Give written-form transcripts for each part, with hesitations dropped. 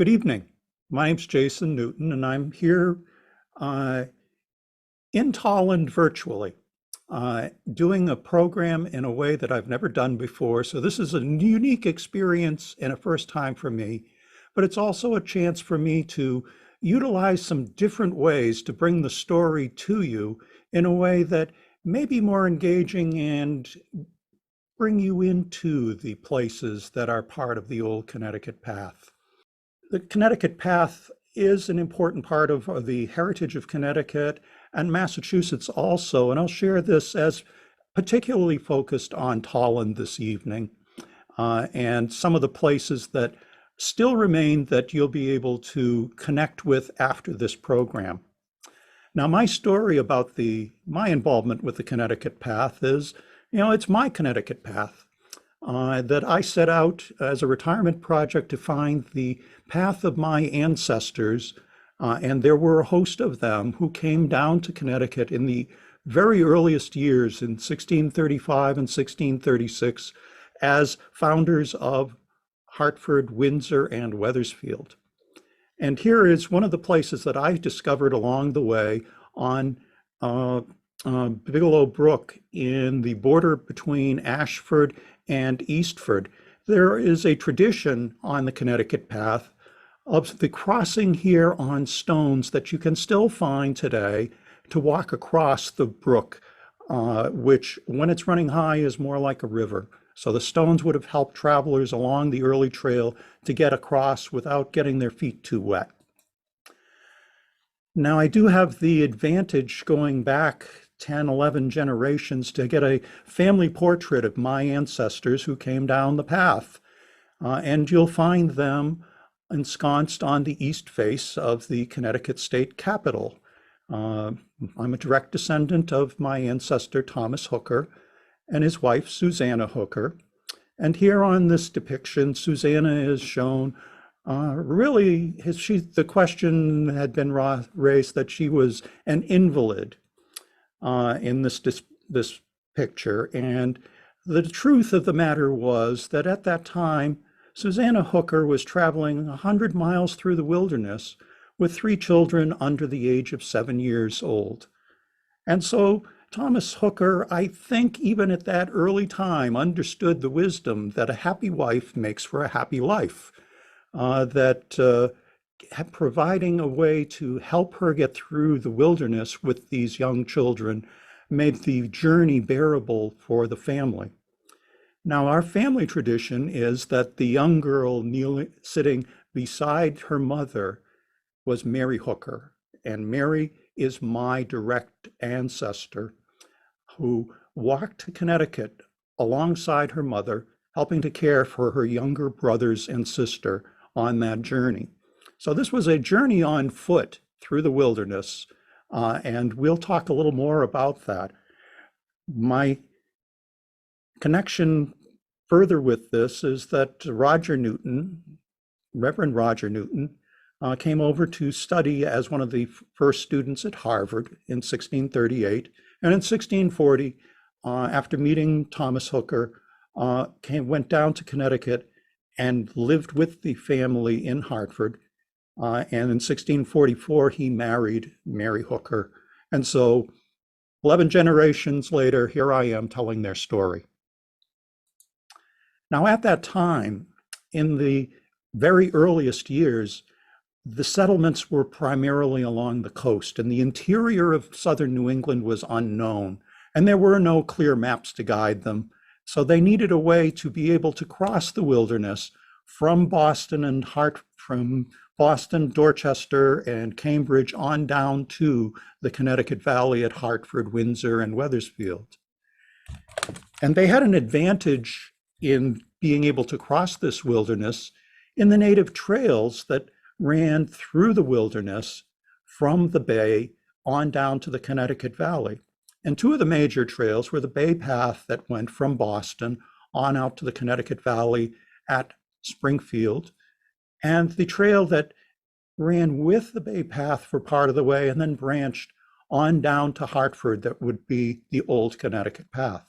Good evening. My name's Jason Newton, and I'm here uh, in Tolland virtually, doing a program in a way that I've never done before. So this is a unique experience and a first time for me, but it's also a chance for me to utilize some different ways to bring the story to you in a way that may be more engaging and bring you into the places that are part of the Old Connecticut Path. The Connecticut Path is an important part of the heritage of Connecticut and Massachusetts also, and I'll share this as particularly focused on Tolland this evening, and some of the places that still remain that you'll be able to connect with after this program. Now, my story about my involvement with the Connecticut Path is, it's my Connecticut Path. That I set out as a retirement project to find the path of my ancestors, and there were a host of them who came down to Connecticut in the very earliest years in 1635 and 1636 as founders of Hartford, Windsor, and Wethersfield. And here is one of the places that I discovered along the way on Bigelow Brook in the border between Ashford and Eastford. There is a tradition on the Connecticut Path of the crossing here on stones that you can still find today to walk across the brook, which when it's running high is more like a river. So the stones would have helped travelers along the early trail to get across without getting their feet too wet. Now, I do have the advantage going back 10, 11 generations to get a family portrait of my ancestors who came down the path. And you'll find them ensconced on the east face of the Connecticut State Capitol. I'm a direct descendant of my ancestor, Thomas Hooker, and his wife, Susanna Hooker. And here on this depiction, Susanna is shown the question had been raised that she was an invalid in this picture. And the truth of the matter was that at that time, Susanna Hooker was traveling 100 miles through the wilderness with 3 children under the age of 7 years old. And so Thomas Hooker, I think even at that early time, understood the wisdom that a happy wife makes for a happy life, providing a way to help her get through the wilderness with these young children made the journey bearable for the family. Now, our family tradition is that the young girl sitting beside her mother was Mary Hooker, and Mary is my direct ancestor who walked to Connecticut alongside her mother, helping to care for her younger brothers and sister on that journey. So this was a journey on foot through the wilderness, and we'll talk a little more about that. My connection further with this is that Reverend Roger Newton, came over to study as one of the first students at Harvard in 1638. And in 1640, after meeting Thomas Hooker, went down to Connecticut and lived with the family in Hartford. And in 1644, he married Mary Hooker. And so 11 generations later, here I am telling their story. Now, at that time, in the very earliest years, the settlements were primarily along the coast, and the interior of southern New England was unknown, and there were no clear maps to guide them. So they needed a way to be able to cross the wilderness from Boston, Dorchester, and Cambridge on down to the Connecticut Valley at Hartford, Windsor, and Wethersfield. And they had an advantage in being able to cross this wilderness in the native trails that ran through the wilderness from the bay on down to the Connecticut Valley. And 2 of the major trails were the Bay Path that went from Boston on out to the Connecticut Valley at Springfield, and the trail that ran with the Bay Path for part of the way and then branched on down to Hartford that would be the Old Connecticut Path.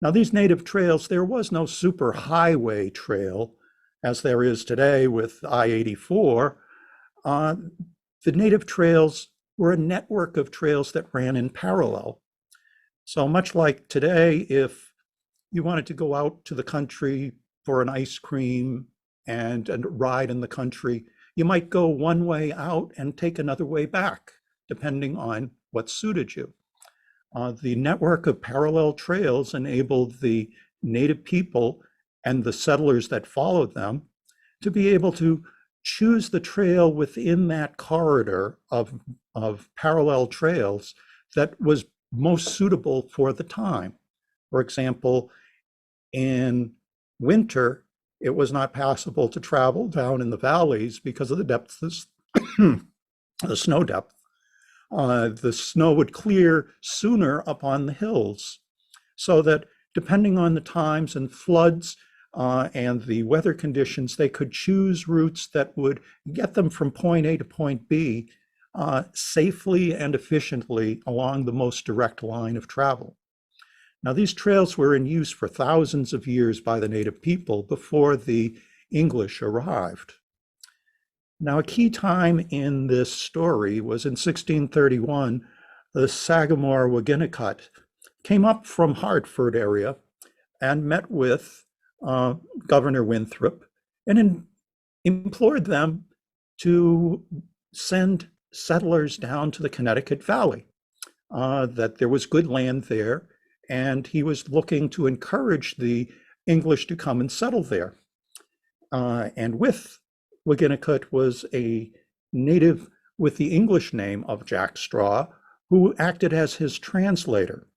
Now, these native trails, there was no super highway trail as there is today with I-84, the native trails were a network of trails that ran in parallel. So much like today, if you wanted to go out to the country for an ice cream and ride in the country, you might go one way out and take another way back, depending on what suited you. The network of parallel trails enabled the native people and the settlers that followed them to be able to choose the trail within that corridor of parallel trails that was most suitable for the time. For example, in winter, it was not possible to travel down in the valleys because of the depth of the snow depth. The snow would clear sooner up on the hills, so that depending on the times and floods and the weather conditions, they could choose routes that would get them from point A to point B safely and efficiently along the most direct line of travel. Now, these trails were in use for thousands of years by the native people before the English arrived. Now, a key time in this story was in 1631, the Sagamore-Winnicott came up from Hartford area and met with Governor Winthrop and implored them to send settlers down to the Connecticut Valley, that there was good land there, and he was looking to encourage the English to come and settle there. And with Winnicott was a native with the English name of Jack Straw, who acted as his translator.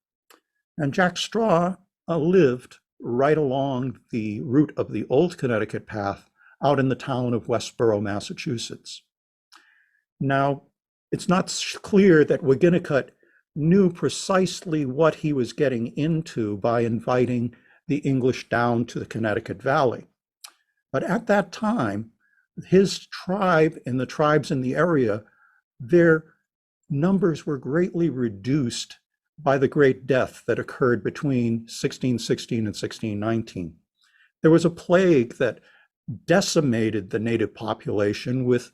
And Jack Straw lived right along the route of the Old Connecticut Path out in the town of Westborough, Massachusetts. Now, it's not clear that Winnicott knew precisely what he was getting into by inviting the English down to the Connecticut Valley. But at that time, his tribe and the tribes in the area, their numbers were greatly reduced by the Great Death that occurred between 1616 and 1619. There was a plague that decimated the native population with,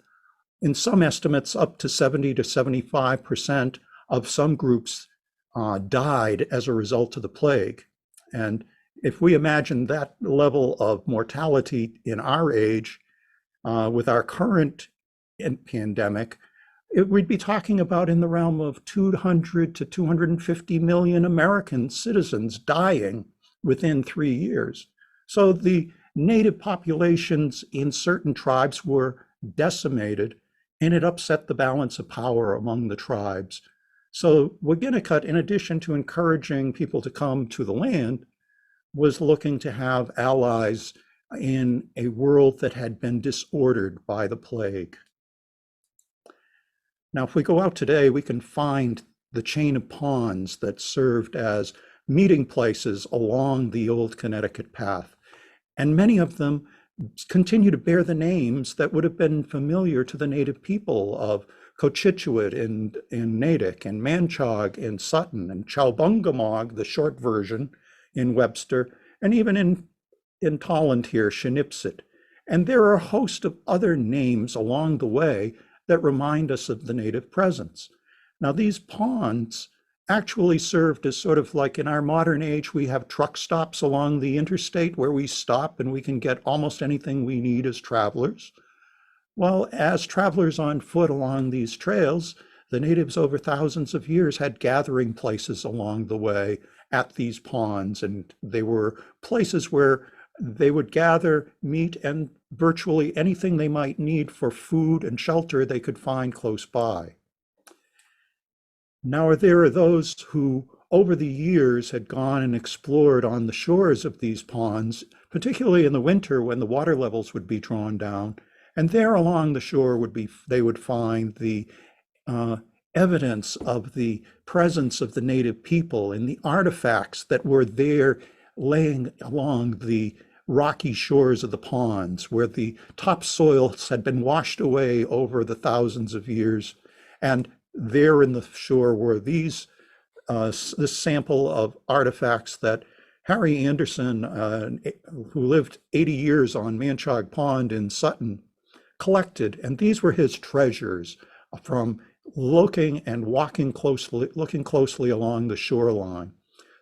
in some estimates, up to 70 to 75% of some groups died as a result of the plague. And if we imagine that level of mortality in our age with our current pandemic, we'd be talking about in the realm of 200 to 250 million American citizens dying within 3 years. So the native populations in certain tribes were decimated, and it upset the balance of power among the tribes. So Winnicott, in addition to encouraging people to come to the land, was looking to have allies in a world that had been disordered by the plague. Now, if we go out today, we can find the chain of ponds that served as meeting places along the Old Connecticut Path. And many of them continue to bear the names that would have been familiar to the native people of Cochituate in Natick, and Manchog in Sutton, and Chowbungamog, the short version, in Webster, and even in Tolland here, Shinipsit. And there are a host of other names along the way that remind us of the native presence. Now, these ponds actually served as sort of like in our modern age, we have truck stops along the interstate where we stop and we can get almost anything we need as travelers. Well, as travelers on foot along these trails, the natives over thousands of years had gathering places along the way at these ponds, and they were places where they would gather, meet, and virtually anything they might need for food and shelter they could find close by. Now, there are those who over the years had gone and explored on the shores of these ponds, particularly in the winter when the water levels would be drawn down. And there along the shore they would find the evidence of the presence of the native people and the artifacts that were there laying along the rocky shores of the ponds where the topsoils had been washed away over the thousands of years. And there in the shore were this sample of artifacts that Harry Anderson, who lived 80 years on Manchog Pond in Sutton, collected, and these were his treasures from looking and looking closely along the shoreline.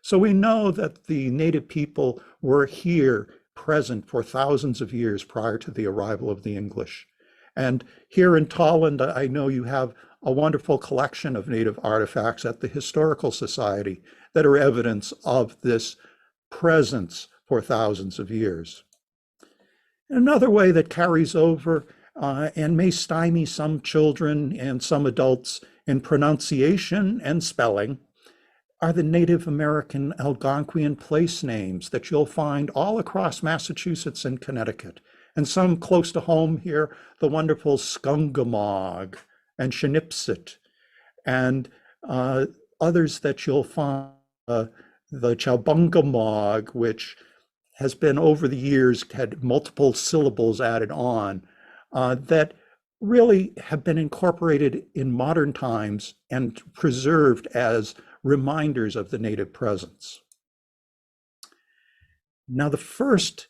So we know that the native people were here present for thousands of years prior to the arrival of the English. And here in Tolland, I know you have a wonderful collection of native artifacts at the Historical Society that are evidence of this presence for thousands of years. Another way that carries over and may stymie some children and some adults in pronunciation and spelling are the Native American Algonquian place names that you'll find all across Massachusetts and Connecticut. And some close to home here, the wonderful Scungamog and Shinipsit, and others that you'll find, the Chowbungamog, which has been over the years had multiple syllables added on that really have been incorporated in modern times and preserved as reminders of the native presence. Now, the first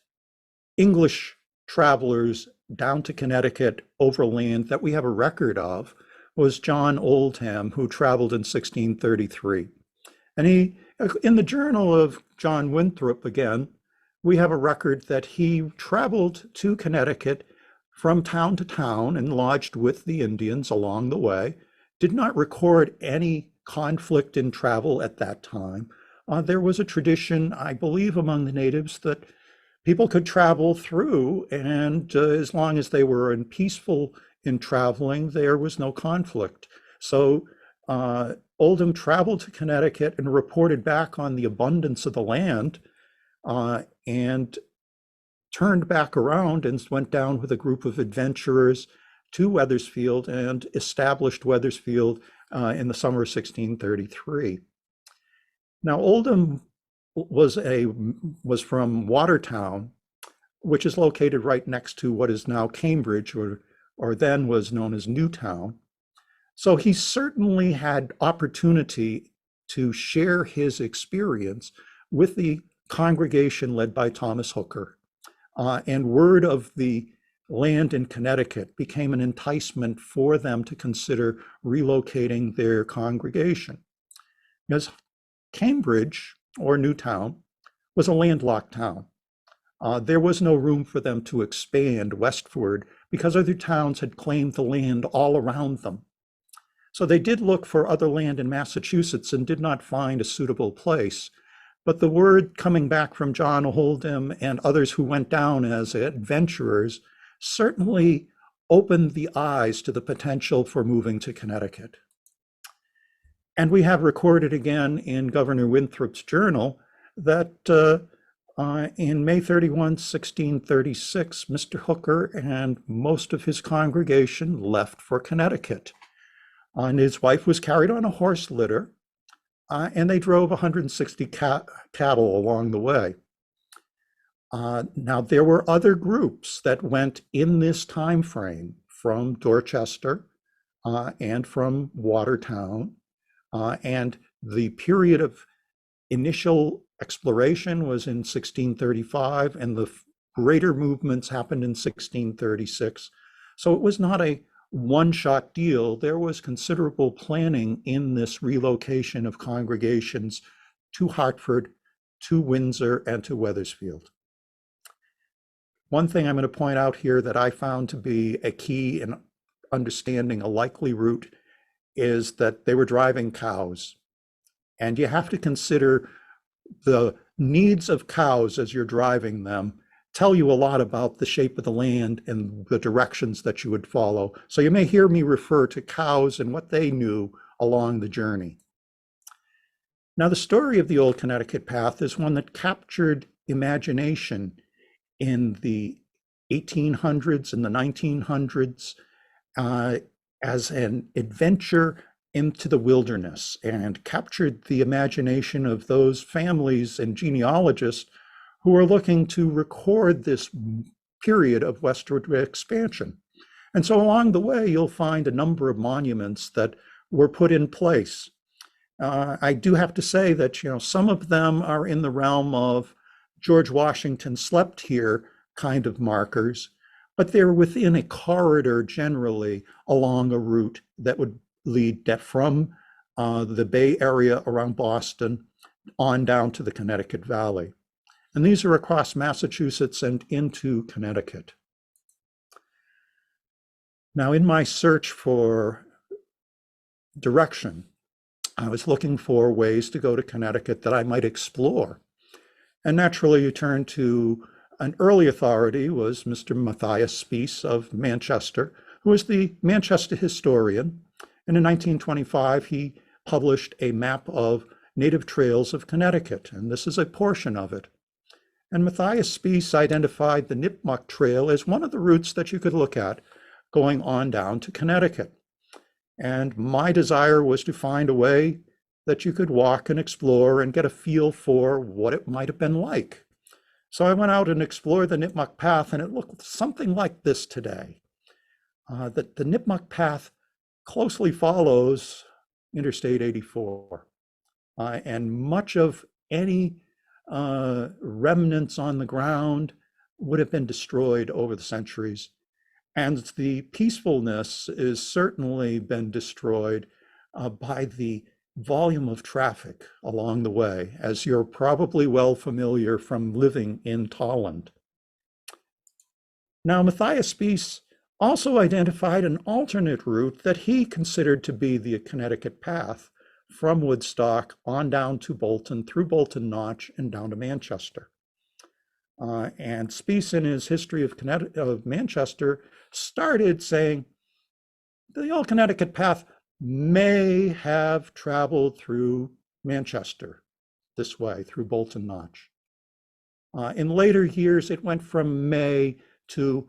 English travelers down to Connecticut overland that we have a record of was John Oldham, who traveled in 1633. And he, in the journal of John Winthrop again, we have a record that he traveled to Connecticut from town to town and lodged with the Indians along the way, did not record any conflict in travel at that time. There was a tradition, I believe, among the natives that people could travel through, and as long as they were peaceful in traveling, there was no conflict. So Oldham traveled to Connecticut and reported back on the abundance of the land and turned back around and went down with a group of adventurers to Wethersfield and established Wethersfield in the summer of 1633. Now, Oldham was from Watertown, which is located right next to what is now Cambridge, or then was known as Newtown. So he certainly had opportunity to share his experience with the congregation led by Thomas Hooker. And word of the land in Connecticut became an enticement for them to consider relocating their congregation. Because Cambridge, or Newtown, was a landlocked town. There was no room for them to expand westward because other towns had claimed the land all around them. So they did look for other land in Massachusetts and did not find a suitable place. But the word coming back from John Oldham and others who went down as adventurers certainly opened the eyes to the potential for moving to Connecticut. And we have recorded again in Governor Winthrop's journal that in May 31, 1636, Mr. Hooker and most of his congregation left for Connecticut. And his wife was carried on a horse litter, and they drove 160 cattle along the way. Now, there were other groups that went in this time frame from Dorchester and from Watertown, and the period of initial exploration was in 1635, and the greater movements happened in 1636. So it was not a one-shot deal. There was considerable planning in this relocation of congregations to Hartford, to Windsor, and to Wethersfield. One thing I'm going to point out here that I found to be a key in understanding a likely route is that they were driving cows. And you have to consider the needs of cows as you're driving them tell you a lot about the shape of the land and the directions that you would follow. So you may hear me refer to cows and what they knew along the journey. Now, the story of the Old Connecticut Path is one that captured imagination in the 1800s and the 1900s as an adventure into the wilderness, and captured the imagination of those families and genealogists who are looking to record this period of westward expansion. And so along the way, you'll find a number of monuments that were put in place. I do have to say that, some of them are in the realm of George Washington slept here kind of markers, but they're within a corridor generally along a route that would lead from the Bay Area around Boston on down to the Connecticut Valley. And these are across Massachusetts and into Connecticut. Now, in my search for direction, I was looking for ways to go to Connecticut that I might explore. And naturally, you turn to an early authority was Mr. Matthias Spies of Manchester, who was the Manchester historian. And in 1925, he published a map of native trails of Connecticut, and this is a portion of it. And Matthias Spies identified the Nipmuc Trail as one of the routes that you could look at going on down to Connecticut. And my desire was to find a way that you could walk and explore and get a feel for what it might have been like. So I went out and explored the Nipmuc Path, and it looked something like this today. The Nipmuc Path closely follows Interstate 84. And much of any remnants on the ground would have been destroyed over the centuries. And the peacefulness is certainly been destroyed by the volume of traffic along the way, as you're probably well familiar from living in Tolland. Now, Matthias Spies also identified an alternate route that he considered to be the Connecticut Path from Woodstock on down to Bolton, through Bolton Notch, and down to Manchester. And Spies, in his history of Manchester, started saying the Old Connecticut Path may have traveled through Manchester this way, through Bolton Notch. In later years, it went from may to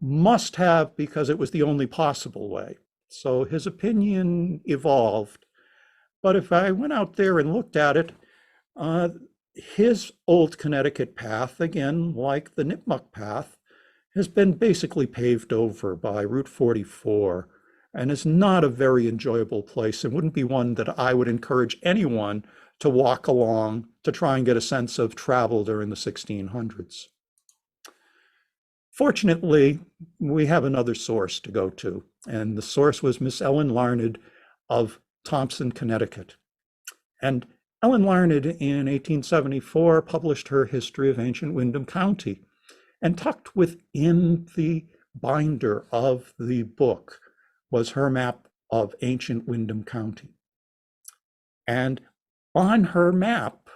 must have, because it was the only possible way. So his opinion evolved. But if I went out there and looked at it, his Old Connecticut Path, again, like the Nipmuc Path, has been basically paved over by Route 44 and is not a very enjoyable place and wouldn't be one that I would encourage anyone to walk along to try and get a sense of travel during the 1600s. Fortunately, we have another source to go to, and the source was Miss Ellen Larned of Thompson, Connecticut. And Ellen Larned in 1874 published her History of Ancient Windham County, and tucked within the binder of the book was her map of ancient Windham County. And on her map,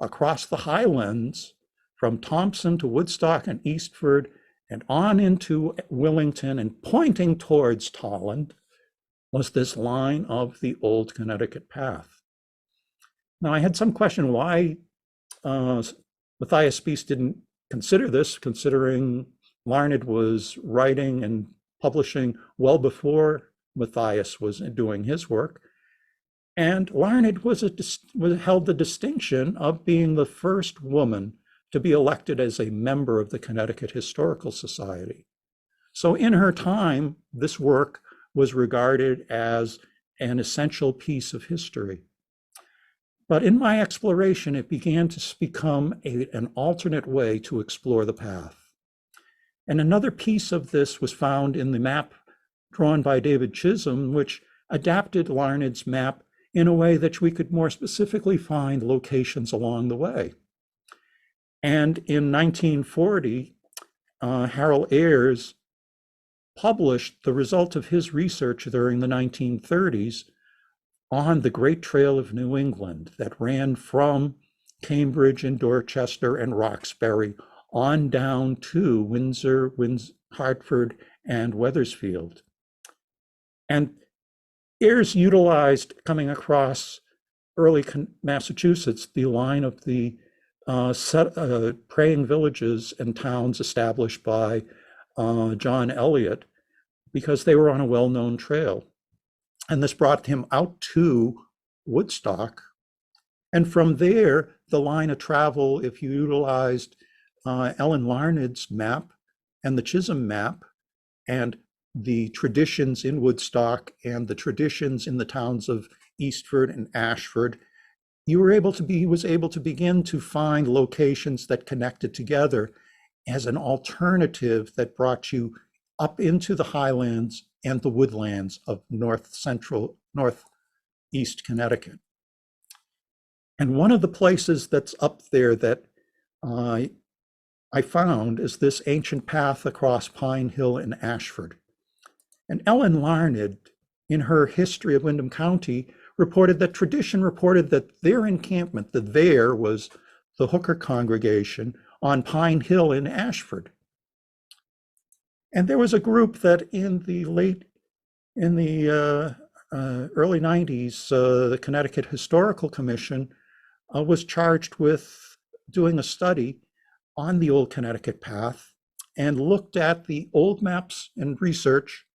across the highlands, from Thompson to Woodstock and Eastford, and on into Willington and pointing towards Tolland, was this line of the Old Connecticut Path. Now, I had some question why Matthias Spies didn't consider this, considering Larned was writing and publishing well before Matthias was doing his work. And Larned held the distinction of being the first woman to be elected as a member of the Connecticut Historical Society. So in her time, this work was regarded as an essential piece of history. But in my exploration, it began to become an alternate way to explore the path. And another piece of this was found in the map drawn by David Chisholm, which adapted Larned's map in a way that we could more specifically find locations along the way. And in 1940, Harold Ayres published the result of his research during the 1930s on the Great Trail of New England that ran from Cambridge and Dorchester and Roxbury on down to Windsor, Hartford, and Wethersfield. And Ayres utilized, coming across early Massachusetts, the line of the praying villages and towns established by John Eliot, because they were on a well-known trail. And this brought him out to Woodstock. And from there, the line of travel, if you utilized Ellen Larned's map and the Chisholm map and the traditions in Woodstock and the traditions in the towns of Eastford and Ashford, he was able to begin to find locations that connected together as an alternative that brought you up into the highlands and the woodlands of northeast Connecticut. And one of the places that's up there that I found is this ancient path across Pine Hill in Ashford. And Ellen Larned, in her History of Windham County, reported that tradition reported that their encampment, that there was the Hooker congregation on Pine Hill in Ashford. And there was a group that in the early 90s, the Connecticut Historical Commission was charged with doing a study on the Old Connecticut Path and looked at the old maps and research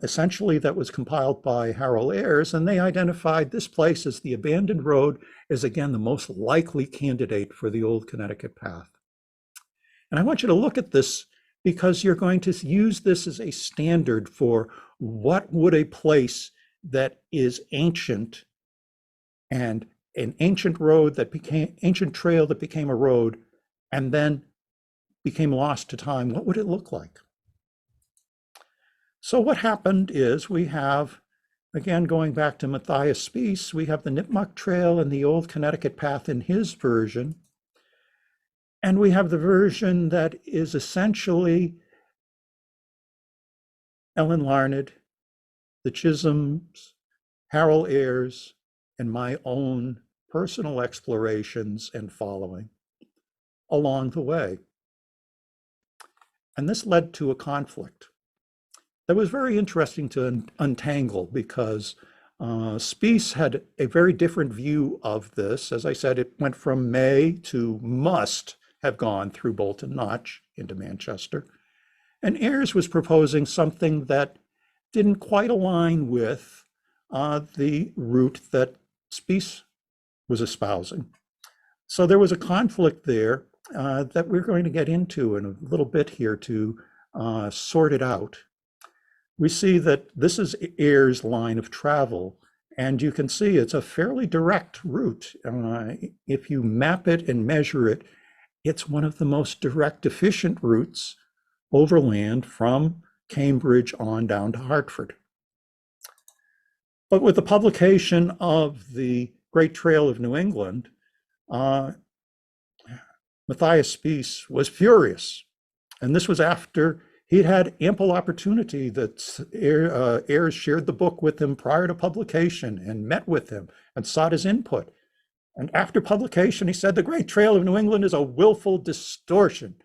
essentially that was compiled by Harold Ayres, and they identified this place as the abandoned road as, again, the most likely candidate for the Old Connecticut Path. And I want you to look at this because you're going to use this as a standard for what would a place that is ancient and an ancient road that became, ancient trail that became a road and then became lost to time, what would it look like? So what happened is we have, again, going back to Matthias Spiess, we have the Nipmuc Trail and the Old Connecticut Path in his version. And we have the version that is essentially Ellen Larned, the Chisholms, Harold Ayres, and my own personal explorations and following along the way. And this led to a conflict that was very interesting to untangle because Spiess had a very different view of this. As I said, it went from may to must have gone through Bolton Notch into Manchester. And Ayres was proposing something that didn't quite align with the route that Spiess was espousing. So there was a conflict there that we're going to get into in a little bit here to sort it out. We see that this is Ayres' line of travel, and you can see it's a fairly direct route. If you map it and measure it, it's one of the most direct, efficient routes overland from Cambridge on down to Hartford. But with the publication of the Great Trail of New England, Matthias Spiess was furious. And this was after he'd had ample opportunity that Ayres shared the book with him prior to publication and met with him and sought his input. And after publication, he said, the Great Trail of New England is a willful distortion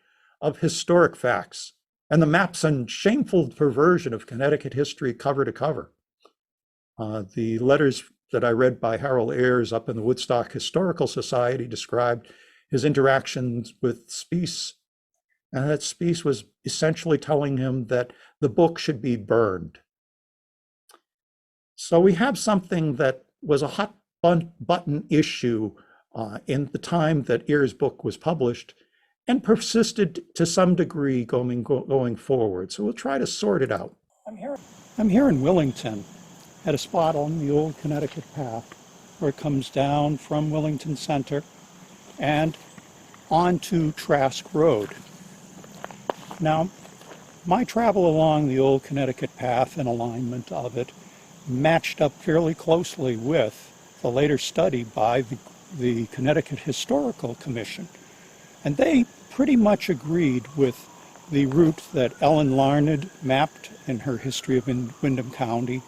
of historic facts, and the map's a shameful perversion of Connecticut history cover to cover. The letters that I read by Harold Ayres up in the Woodstock Historical Society described his interactions with Spiess, and that Spiess was essentially telling him that the book should be burned. So we have something that was a hot button issue in the time that Ayres' book was published and persisted to some degree going forward. So we'll try to sort it out. I'm here in Willington at a spot on the Old Connecticut Path where it comes down from Willington Center and onto Trask Road. Now, my travel along the Old Connecticut Path and alignment of it matched up fairly closely with the later study by the Connecticut Historical Commission. And they pretty much agreed with the route that Ellen Larned mapped in her History of Windham County,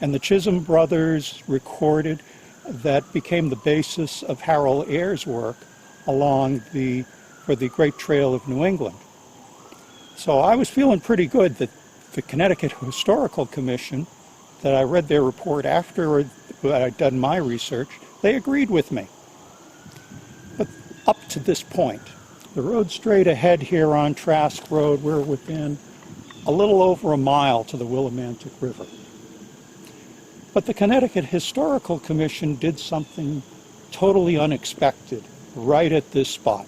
and the Chisholm brothers recorded that became the basis of Harold Ayres' work along for the Great Trail of New England. So I was feeling pretty good that the Connecticut Historical Commission, that I read their report after I'd done my research, they agreed with me. But up to this point, the road straight ahead here on Trask Road, we're within a little over a mile to the Willimantic River. But the Connecticut Historical Commission did something totally unexpected right at this spot.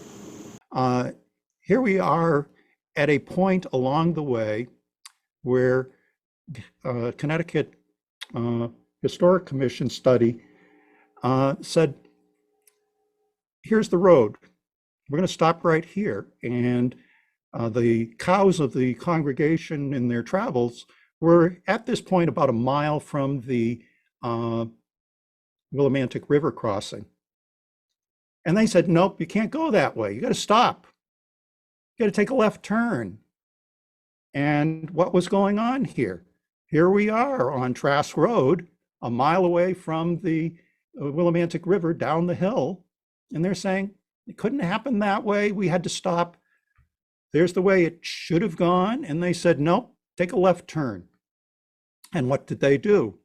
Here we are at a point along the way where Connecticut Historic Commission study said, here's the road. We're going to stop right here. And the cows of the congregation in their travels were at this point about a mile from the Willimantic River crossing. And they said, nope, you can't go that way. You got to stop. You got to take a left turn. And what was going on here? Here we are on Trask Road, a mile away from the Willimantic River down the hill. And they're saying, it couldn't happen that way. We had to stop. There's the way it should have gone. And they said, nope, take a left turn. And what did they do?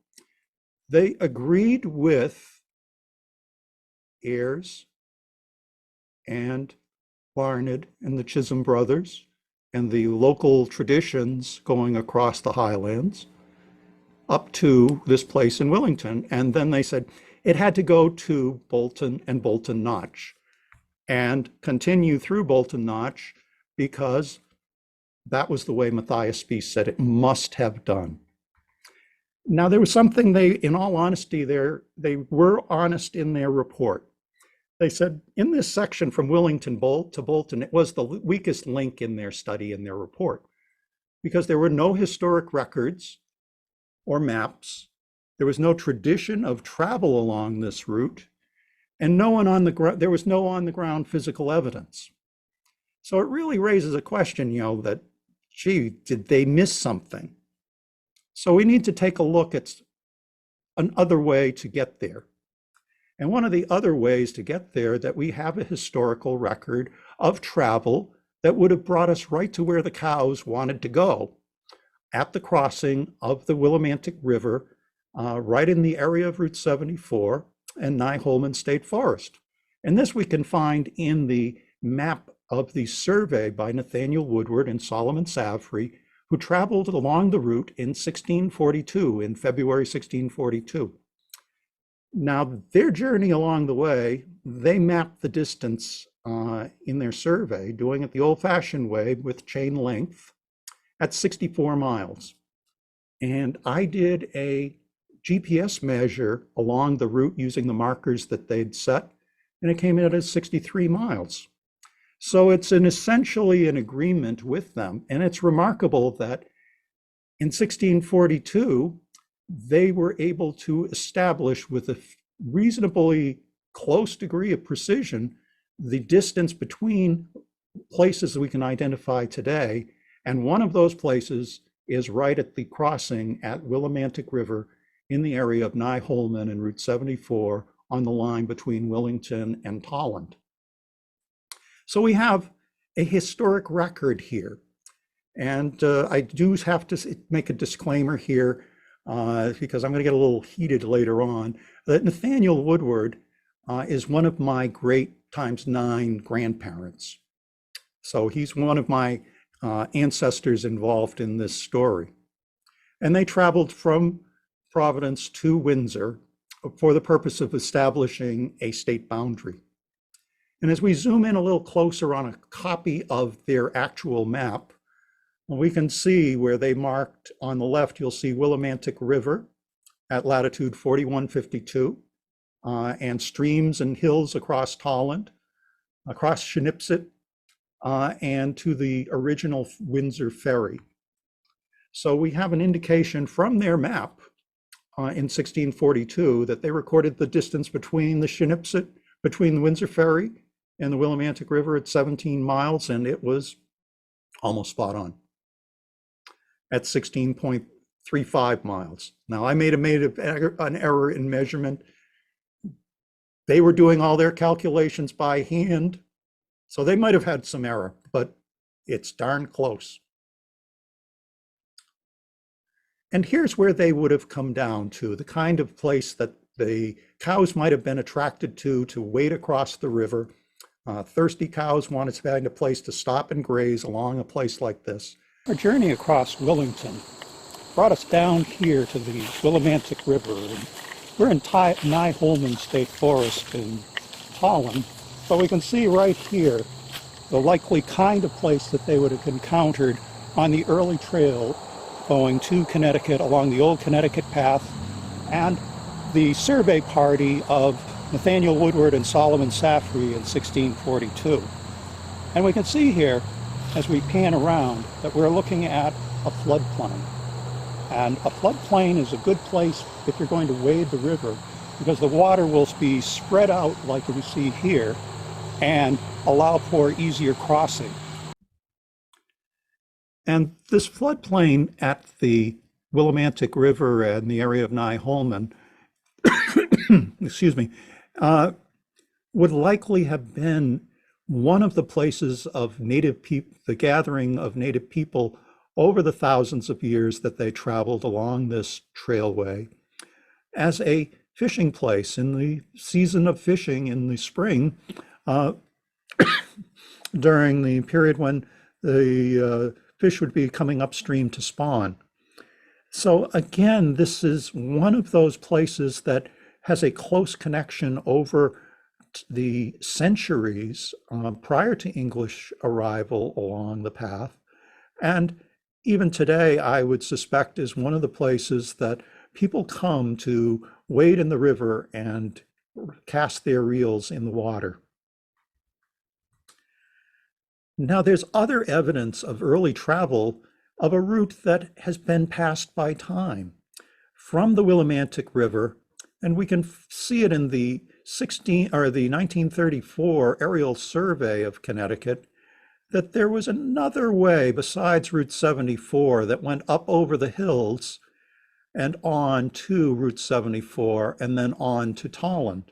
They agreed with Ayres and Barnard and the Chisholm brothers and the local traditions going across the highlands up to this place in Willington. And then they said it had to go to Bolton and Bolton Notch and continue through Bolton Notch because that was the way Matthias Spies said it must have done. Now, there was something they, in all honesty, they were honest in their report. They said in this section from Willington to Bolton, it was the weakest link in their study, in their report, because there were no historic records or maps. There was no tradition of travel along this route, and no one on the ground, there was no on the ground physical evidence. So it really raises a question, that, gee, did they miss something? So we need to take a look at another way to get there. And one of the other ways to get there, that we have a historical record of travel that would have brought us right to where the cows wanted to go, at the crossing of the Willimantic River, right in the area of Route 74 and Nye-Holman State Forest. And this we can find in the map of the survey by Nathaniel Woodward and Solomon Savary, who traveled along the route in 1642, in February 1642. Now, their journey along the way, they mapped the distance in their survey, doing it the old-fashioned way with chain length at 64 miles. And I did a GPS measure along the route using the markers that they'd set, and it came in at 63 miles. So it's essentially an agreement with them. And it's remarkable that in 1642, they were able to establish with a reasonably close degree of precision the distance between places we can identify today. And one of those places is right at the crossing at Willimantic River in the area of Nye-Holman and Route 74 on the line between Willington and Tolland. So we have a historic record here. And I do have to make a disclaimer here because I'm going to get a little heated later on, that Nathaniel Woodward is one of my great ×9 grandparents. So he's one of my ancestors involved in this story. And they traveled from Providence to Windsor for the purpose of establishing a state boundary. And as we zoom in a little closer on a copy of their actual map, we can see where they marked on the left, you'll see Willimantic River at latitude 4152, and streams and hills across Tolland, across Shinipsit, and to the original Windsor ferry. So we have an indication from their map in 1642 that they recorded the distance between the Shinipsit, between the Windsor ferry and the Willimantic River at 17 miles, and it was almost spot on at 16.35 miles. Now, I made an error in measurement. They were doing all their calculations by hand, so they might have had some error, but it's darn close. And here's where they would have come down to, the kind of place that the cows might have been attracted to wade across the river. Thirsty cows wanted to find a place to stop and graze along a place like this. Our journey across Willington brought us down here to the Willimantic River. And we're in Nye-Holman State Forest in Tolland, but we can see right here the likely kind of place that they would have encountered on the early trail going to Connecticut along the Old Connecticut Path and the survey party of Nathaniel Woodward and Solomon Safrey in 1642. And we can see here, as we pan around, that we're looking at a floodplain. And a floodplain is a good place if you're going to wade the river, because the water will be spread out like you see here and allow for easier crossing. And this floodplain at the Willimantic River and the area of Nye-Holman, excuse me, would likely have been one of the places of native people, the gathering of native people over the thousands of years that they traveled along this trailway as a fishing place in the season of fishing in the spring, during the period when the fish would be coming upstream to spawn. So again, this is one of those places that has a close connection over the centuries prior to English arrival along the path. And even today, I would suspect is one of the places that people come to wade in the river and cast their reels in the water. Now, there's other evidence of early travel of a route that has been passed by time from the Willimantic River, and we can see it in the 1934 aerial survey of Connecticut, that there was another way besides Route 74 that went up over the hills and on to Route 74 and then on to Tolland.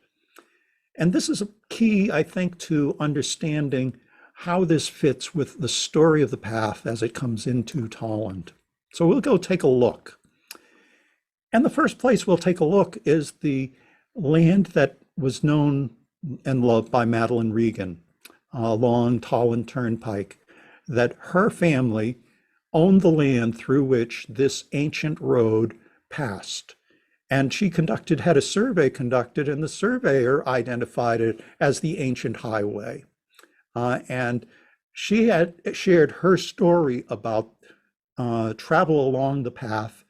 And this is a key, I think, to understanding how this fits with the story of the path as it comes into Tolland. So we'll go take a look. And the first place we'll take a look is the land that was known and loved by Madeline Regan along Tolland Turnpike, that her family owned the land through which this ancient road passed. And she had a survey conducted, and the surveyor identified it as the ancient highway. And she had shared her story about travel along the path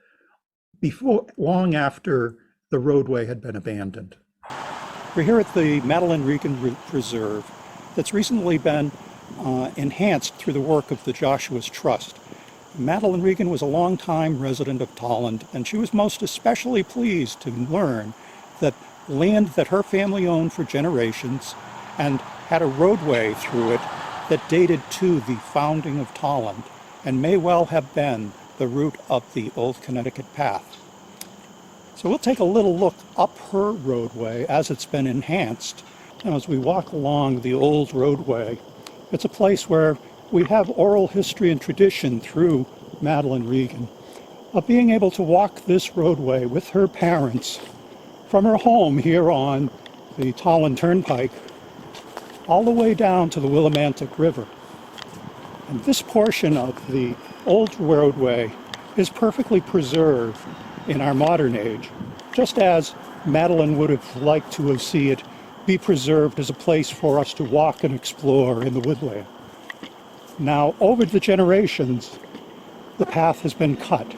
long after the roadway had been abandoned. We're here at the Madeline Regan Preserve that's recently been enhanced through the work of the Joshua's Trust. Madeline Regan was a longtime resident of Tolland, and she was most especially pleased to learn that land that her family owned for generations and had a roadway through it that dated to the founding of Tolland and may well have been the route of the Old Connecticut Path. So we'll take a little look up her roadway as it's been enhanced. Now, as we walk along the old roadway, it's a place where we have oral history and tradition through Madeline Regan of being able to walk this roadway with her parents from her home here on the Tolland Turnpike all the way down to the Willimantic River. And this portion of the old roadway is perfectly preserved in our modern age, just as Madeline would have liked to have seen it be preserved as a place for us to walk and explore in the woodland. Now, over the generations, the path has been cut.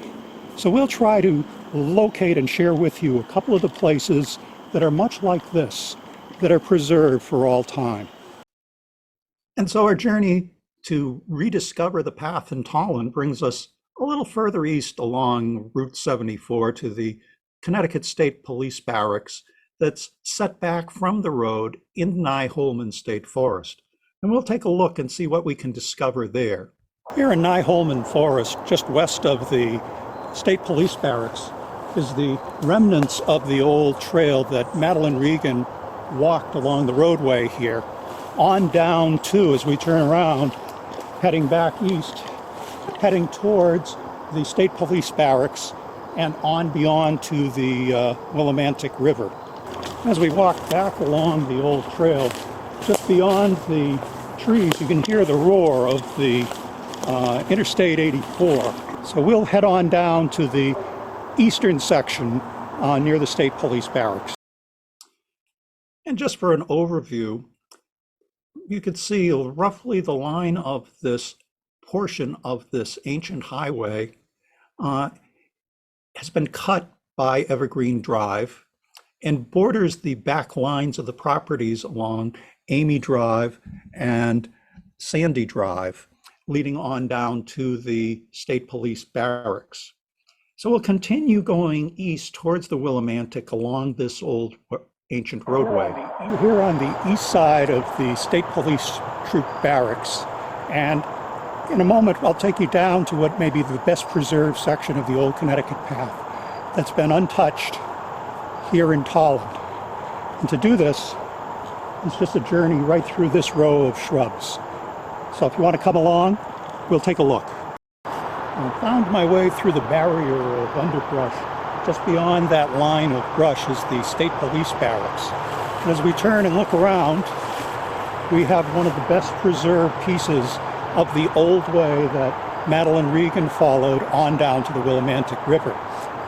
So we'll try to locate and share with you a couple of the places that are much like this, that are preserved for all time. And so our journey to rediscover the path in Tolland brings us a little further east along Route 74 to the Connecticut State Police Barracks that's set back from the road in Nye-Holman State Forest. And we'll take a look and see what we can discover there. Here in Nye-Holman Forest, just west of the State Police Barracks, is the remnants of the old trail that Madeline Regan walked along the roadway here, on down to, as we turn around, heading back east, heading towards the State Police Barracks and on beyond to the Willimantic River. As we walk back along the old trail, just beyond the trees, you can hear the roar of the Interstate 84. So we'll head on down to the eastern section near the State Police Barracks. And just for an overview, you can see roughly the line of this portion of this ancient highway has been cut by Evergreen Drive and borders the back lines of the properties along Amy Drive and Sandy Drive, leading on down to the State Police Barracks. So we'll continue going east towards the Willimantic along this old ancient roadway. We're here on the east side of the State Police Troop Barracks, and in a moment I'll take you down to what may be the best preserved section of the Old Connecticut Path that's been untouched here in Tolland. And to do this, it's just a journey right through this row of shrubs. So if you want to come along, we'll take a look. I found my way through the barrier of underbrush. Just beyond that line of brush is the State Police Barracks. And as we turn and look around, we have one of the best preserved pieces of the old way that Madeline Regan followed on down to the Willimantic River.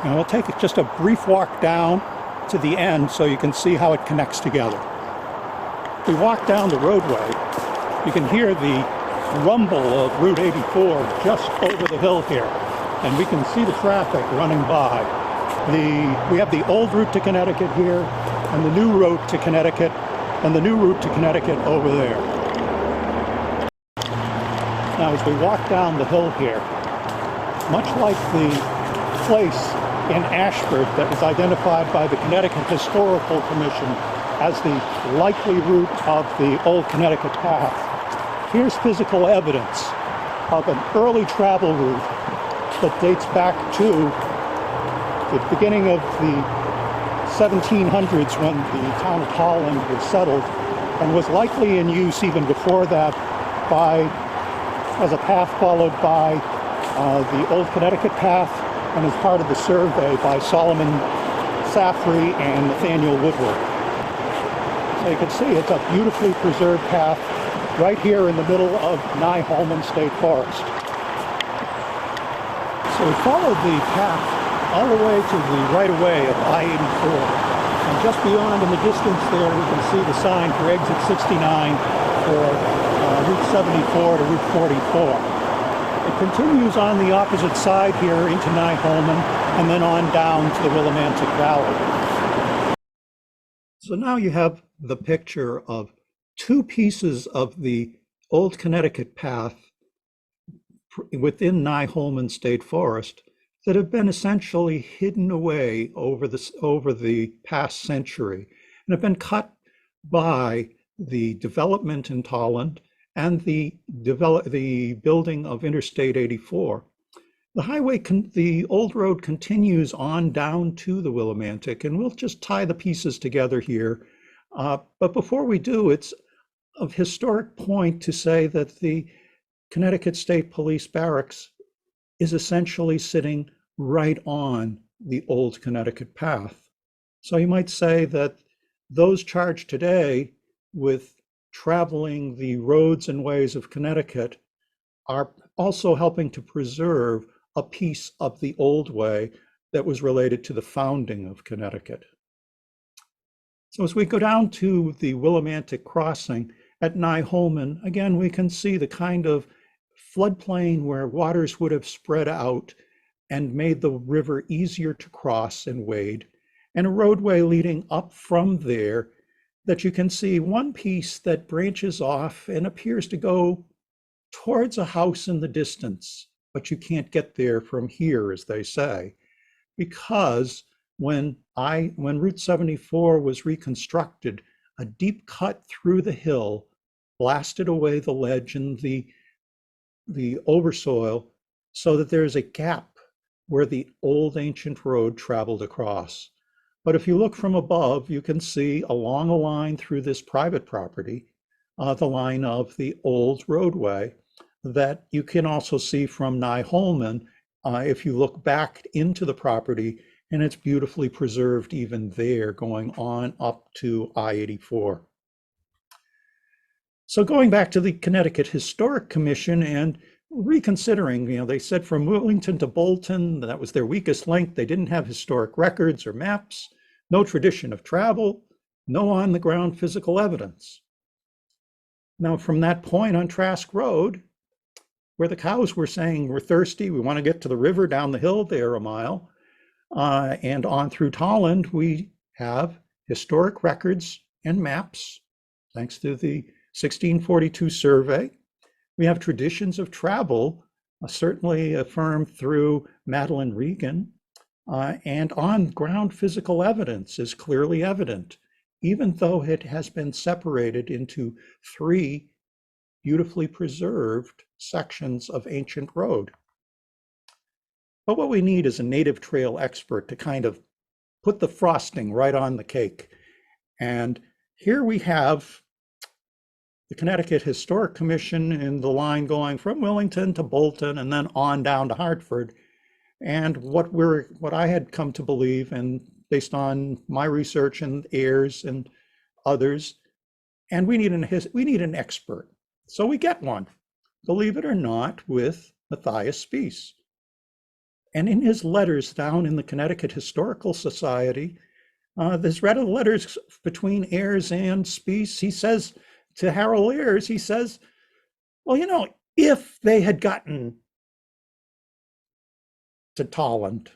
And we'll take just a brief walk down to the end so you can see how it connects together. If we walk down the roadway, you can hear the rumble of Route 84 just over the hill here, and we can see the traffic running by. We have the old route to Connecticut here, and the new route to Connecticut, and the new route to Connecticut over there. Now, as we walk down the hill here, much like the place in Ashford that was identified by the Connecticut Historical Commission as the likely route of the Old Connecticut Path, here's physical evidence of an early travel route that dates back to the beginning of the 1700s when the town of Tolland was settled, and was likely in use even before that as a path followed by the Old Connecticut Path and as part of the survey by Solomon Safrey and Nathaniel Woodward. So you can see it's a beautifully preserved path right here in the middle of Nye-Holman State Forest. So we followed the path all the way to the right-of-way of I-84. And just beyond in the distance there, we can see the sign for exit 69 for Route 74 to Route 44. It continues on the opposite side here into Nye-Holman and then on down to the Willimantic Valley. So now you have the picture of two pieces of the Old Connecticut Path within Nye-Holman State Forest that have been essentially hidden away over the past century and have been cut by the development in Tolland and the building of Interstate 84. The old road continues on down to the Willimantic, and we'll just tie the pieces together here. But before we do, it's of historic point to say that the Connecticut State Police Barracks is essentially sitting right on the Old Connecticut Path. So you might say that those charged today with traveling the roads and ways of Connecticut are also helping to preserve a piece of the old way that was related to the founding of Connecticut. So as we go down to the Willimantic crossing at Nye-Holman, again, we can see the kind of floodplain where waters would have spread out and made the river easier to cross and wade, and a roadway leading up from there that you can see one piece that branches off and appears to go towards a house in the distance, but you can't get there from here, as they say, because when Route 74 was reconstructed, a deep cut through the hill blasted away the ledge and the oversoil so that there's a gap where the old ancient road traveled across. But if you look from above, you can see along a line through this private property, the line of the old roadway that you can also see from Nye-Holman if you look back into the property, and it's beautifully preserved even there going on up to I-84. So going back to the Connecticut Historic Commission and reconsidering, they said from Wilmington to Bolton, that was their weakest link. They didn't have historic records or maps, no tradition of travel, no on-the-ground physical evidence. Now, from that point on Trask Road, where the cows were saying, we're thirsty, we want to get to the river down the hill there a mile, And on through Tolland, we have historic records and maps, thanks to the 1642 survey. We have traditions of travel, certainly affirmed through Madeline Regan, and on-ground physical evidence is clearly evident, even though it has been separated into 3 beautifully preserved sections of ancient road. But what we need is a native trail expert to kind of put the frosting right on the cake. And here we have the Connecticut Historic Commission in the line going from Wilmington to Bolton and then on down to Hartford. And what I had come to believe, and based on my research and Ayers and others, and we need an expert. So we get one, believe it or not, with Matthias Spiess. And in his letters down in the Connecticut Historical Society, there's read of letters between Ayers and Spiess. He says to Harold Ayers, he says, well, you know, if they had gotten to Tolland,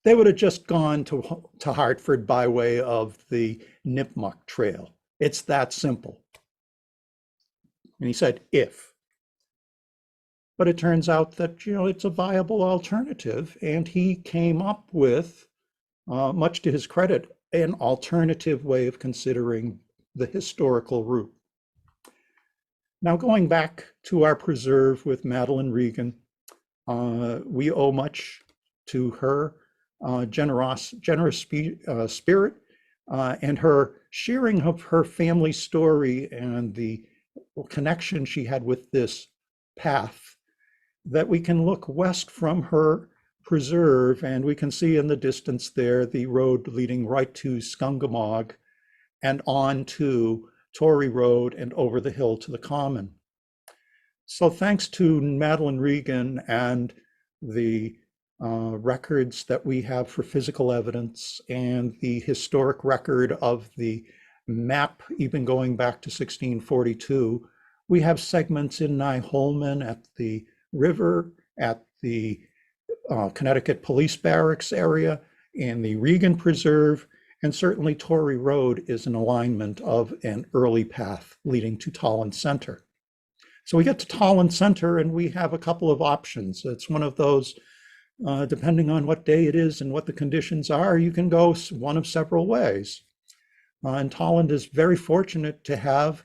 they would have just gone to Hartford by way of the Nipmuc Trail. It's that simple. And he said, if. But it turns out that, you know, it's a viable alternative. And he came up with, much to his credit, an alternative way of considering the historical route. Now, going back to our preserve with Madeline Regan, we owe much to her generous spirit and her sharing of her family story and the connection she had with this path, that we can look west from her preserve and we can see in the distance there the road leading right to Scungamog and on to Torrey Road and over the hill to the Common. So thanks to Madeline Regan and the records that we have for physical evidence and the historic record of the map, even going back to 1642, we have segments in Nye-Holman at the river, at the Connecticut Police Barracks area, in the Regan Preserve, and certainly Torrey Road is an alignment of an early path leading to Tolland Center. So we get to Tolland Center and we have a couple of options. It's one of those, depending on what day it is and what the conditions are, you can go one of several ways. And Tolland is very fortunate to have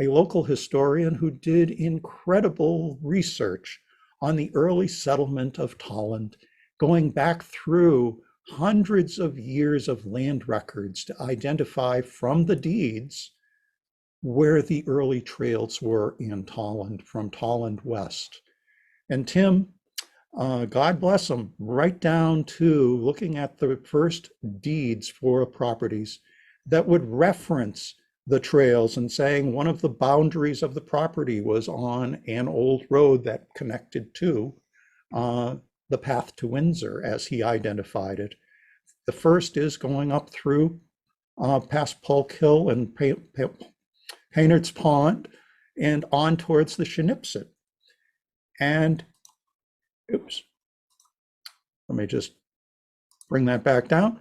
a local historian who did incredible research on the early settlement of Tolland, going back through hundreds of years of land records to identify from the deeds where the early trails were in Tolland, from Tolland west. And Tim, God bless him, right down to looking at the first deeds for properties that would reference the trails and saying one of the boundaries of the property was on an old road that connected to the path to Windsor as he identified it. The first is going up through past Polk Hill and Paynard's Pond and on towards the Shinipsit. And, oops, let me just bring that back down.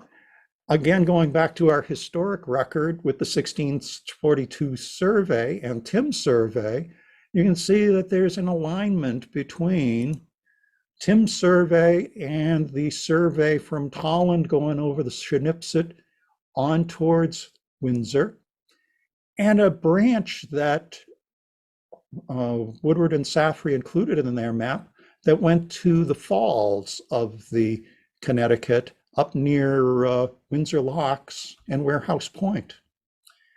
Again, going back to our historic record with the 1642 survey and Tim's survey, you can see that there's an alignment between Tim's survey and the survey from Tolland going over the Shinipsit on towards Windsor, and a branch that Woodward and Safrey included in their map that went to the falls of the Connecticut up near Windsor Locks and Warehouse Point.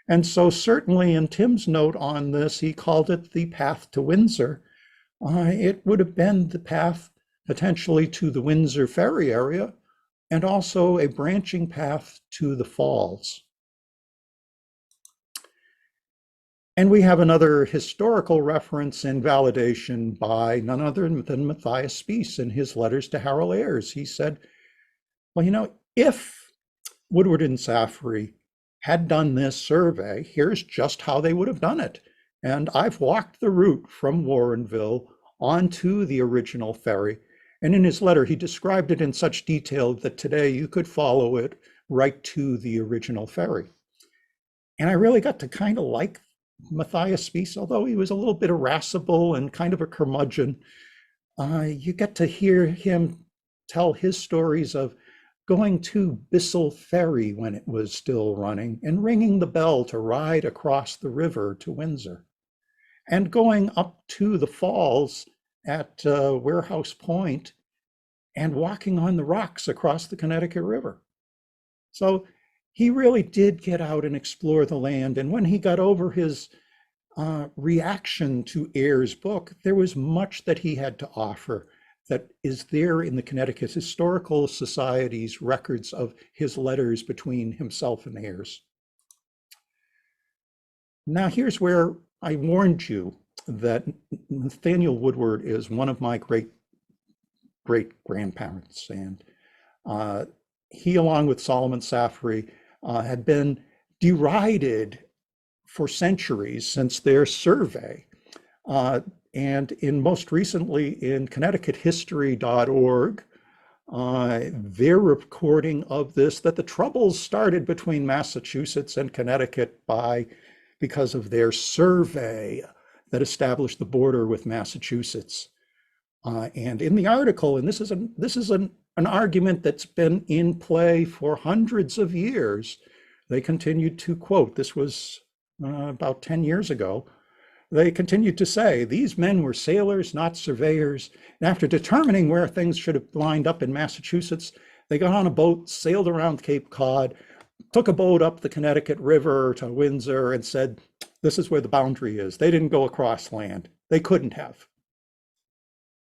And so certainly in Tim's note on this, he called it the path to Windsor. It would have been the path potentially to the Windsor Ferry area and also a branching path to the falls. And we have another historical reference and validation by none other than Matthias Spiess in his letters to Harold Ayers. He said, well, you know, if Woodward and Safrey had done this survey, here's just how they would have done it. And I've walked the route from Warrenville onto the original ferry, And in his letter, he described it in such detail that today you could follow it right to the original ferry. And I really got to kind of like Matthias Spiess, although he was a little bit irascible and kind of a curmudgeon. You get to hear him tell his stories of going to Bissell Ferry when it was still running and ringing the bell to ride across the river to Windsor, and going up to the falls at Warehouse Point and walking on the rocks across the Connecticut River. So he really did get out and explore the land. And when he got over his reaction to Ayer's book, there was much that he had to offer that is there in the Connecticut Historical Society's records of his letters between himself and Ayer's. Now, here's where I warned you that Nathaniel Woodward is one of my great-grandparents, and he, along with Solomon Safry, had been derided for centuries since their survey. And most recently in ConnecticutHistory.org, their recording of this, that the troubles started between Massachusetts and Connecticut because of their survey that established the border with Massachusetts. And in the article, and this is an argument that's been in play for hundreds of years, they continued to quote, this was about 10 years ago, they continued to say, these men were sailors, not surveyors. And after determining where things should have lined up in Massachusetts, they got on a boat, sailed around Cape Cod, took a boat up the Connecticut River to Windsor and said, this is where the boundary is. They didn't go across land. They couldn't have.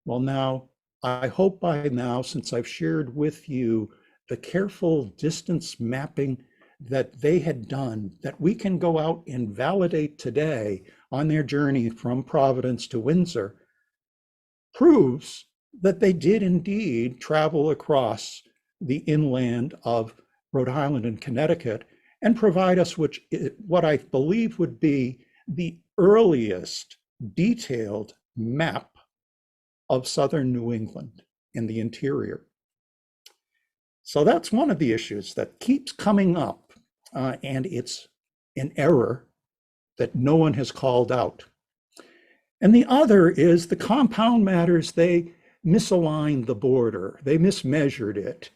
Well, now, I hope by now, since I've shared with you the careful distance mapping that they had done, that we can go out and validate today on their journey from Providence to Windsor, proves that they did indeed travel across the inland of Rhode Island and Connecticut and provide us what I believe would be the earliest detailed map of southern New England in the interior. So that's one of the issues that keeps coming up, and it's an error that no one has called out. And the other is the compound matters. They misaligned the border. They mismeasured it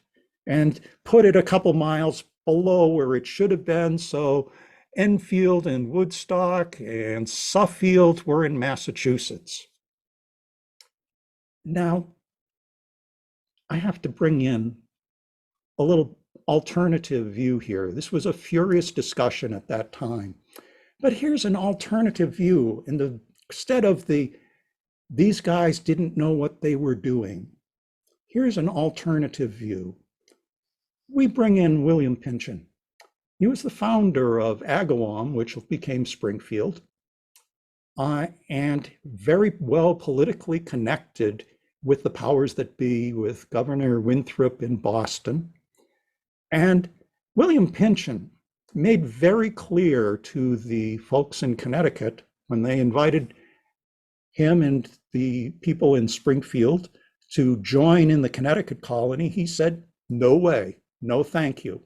and put it a couple miles below where it should have been. So Enfield and Woodstock and Suffield were in Massachusetts. Now, I have to bring in a little alternative view here. This was a furious discussion at that time. But here's an alternative view. Instead of these guys didn't know what they were doing, here's an alternative view. We bring in William Pynchon. He was the founder of Agawam, which became Springfield, and very well politically connected with the powers that be, with Governor Winthrop in Boston. And William Pynchon made very clear to the folks in Connecticut when they invited him and the people in Springfield to join in the Connecticut colony, he said, no way, no thank you.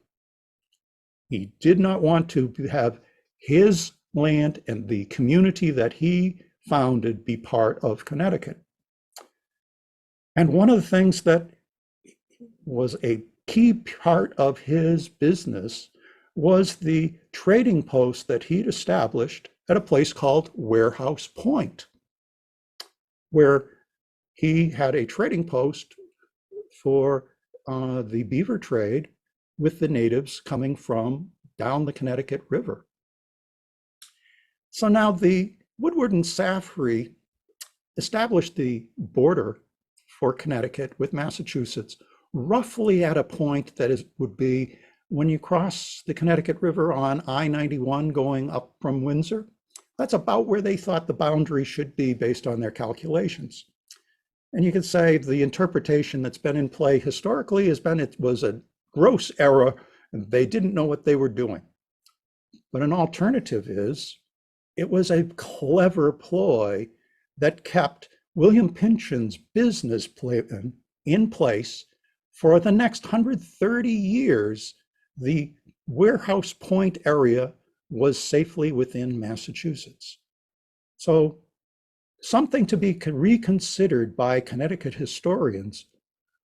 He did not want to have his land and the community that he founded be part of Connecticut. And one of the things that was a key part of his business was the trading post that he'd established at a place called Warehouse Point, where he had a trading post for the beaver trade with the natives coming from down the Connecticut River. So now the Woodward and Safry established the border for Connecticut with Massachusetts roughly at a point that would be when you cross the Connecticut River on I-91 going up from Windsor. That's about where they thought the boundary should be based on their calculations. And you could say the interpretation that's been in play historically has been it was a gross error and they didn't know what they were doing. But an alternative is it was a clever ploy that kept William Pynchon's business plan in place for the next 130 years. The Warehouse Point area was safely within Massachusetts. So something to be reconsidered by Connecticut historians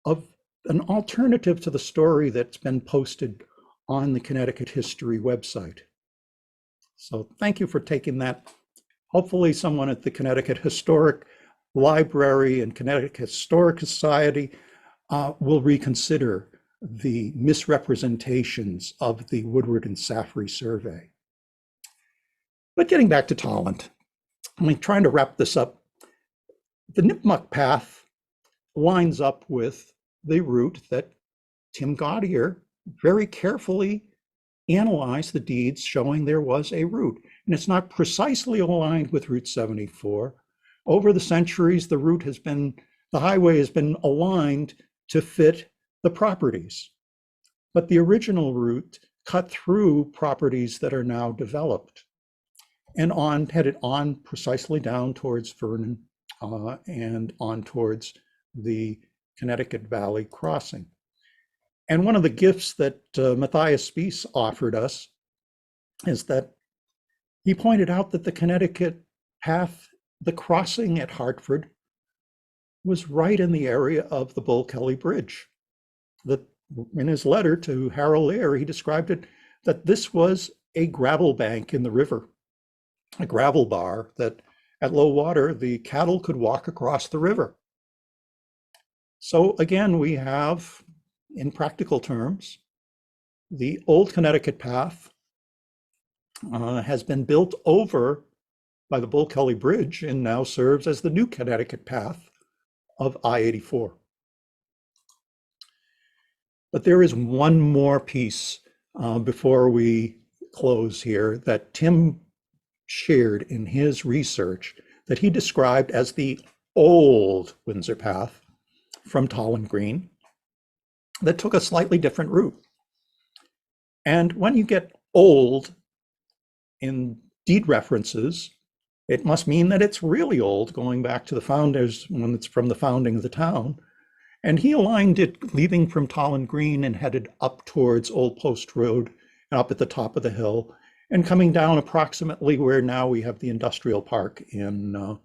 of an alternative to the story that's been posted on the Connecticut History website. So thank you for taking that. Hopefully someone at the Connecticut Historic Library and Connecticut Historical Society will reconsider the misrepresentations of the Woodward and Saffery survey. But getting back to Tolland, I'm trying to wrap this up. The Nipmuc Path lines up with the route that Tim Gaudier very carefully analyzed the deeds showing there was a route. And it's not precisely aligned with Route 74. Over the centuries, the highway has been aligned to fit the properties. But the original route cut through properties that are now developed and headed on precisely down towards Vernon and on towards the Connecticut Valley crossing. And one of the gifts that Matthias Spies offered us is that he pointed out that the Connecticut Path, the crossing at Hartford, was right in the area of the Bull Kelly Bridge. That in his letter to Harold Ayer, he described it that this was a gravel bank in the river, a gravel bar that at low water, the cattle could walk across the river. So again, we have, in practical terms, the Old Connecticut Path has been built over by the Bull Kelly Bridge and now serves as the new Connecticut Path of I-84. But there is one more piece before we close here that Tim shared in his research that he described as the old Windsor Path from Tolland Green that took a slightly different route. And when you get old in deed references, it must mean that it's really old, going back to the founders when it's from the founding of the town. And he aligned it, leaving from Tolland Green and headed up towards Old Post Road and up at the top of the hill and coming down approximately where now we have the industrial park in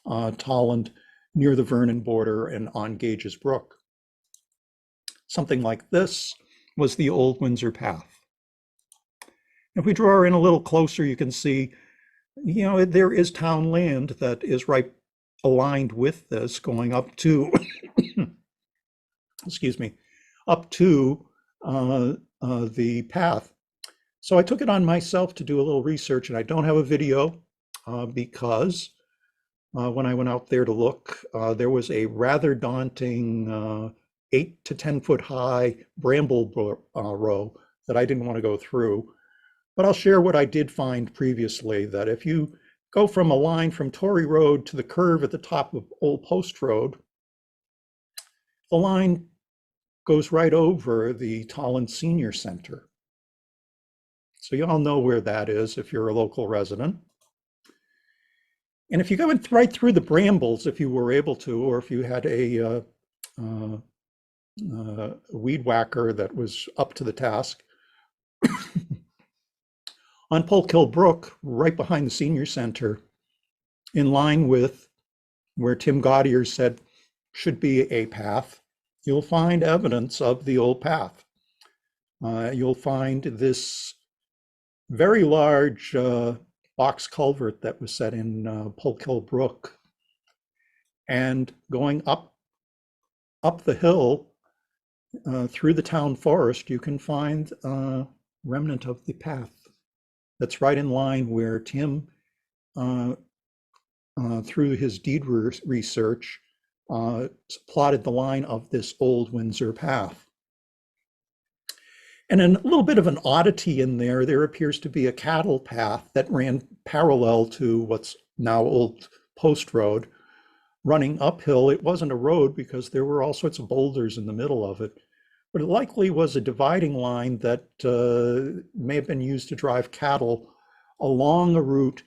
Tolland, near the Vernon border and on Gage's Brook. Something like this was the old Windsor Path. If we draw in a little closer, you can see, there is town land that is right aligned with this going up to, excuse me, up to the path. So I took it on myself to do a little research, and I don't have a video because when I went out there to look, there was a rather daunting 8 to 10 foot high bramble row that I didn't want to go through. But I'll share what I did find previously, that if you go from a line from Torrey Road to the curve at the top of Old Post Road, the line goes right over the Tolland Senior Center. So you all know where that is if you're a local resident. And if you go right through the brambles, if you were able to, or if you had a weed whacker that was up to the task, on Polk Brook, right behind the Senior Center, in line with where Tim Gaudier said should be a path, you'll find evidence of the old path. You'll find this very large box culvert that was set in Polk Brook. And going up the hill through the town forest, you can find a remnant of the path. That's right in line where Tim, through his deed research, plotted the line of this old Windsor Path. And in a little bit of an oddity in there, there appears to be a cattle path that ran parallel to what's now Old Post Road, running uphill. It wasn't a road because there were all sorts of boulders in the middle of it, but it likely was a dividing line that may have been used to drive cattle along a route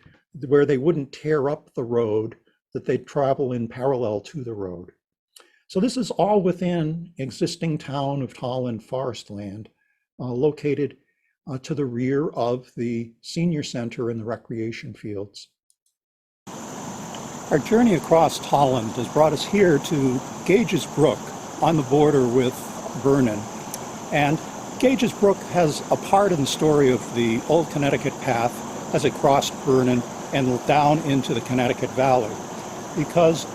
where they wouldn't tear up the road, that they'd travel in parallel to the road. So this is all within existing town of Tolland forest land, located to the rear of the senior center and the recreation fields. Our journey across Tolland has brought us here to Gage's Brook on the border with Vernon. And Gage's Brook has a part in the story of the Old Connecticut Path as it crossed Vernon and down into the Connecticut Valley, because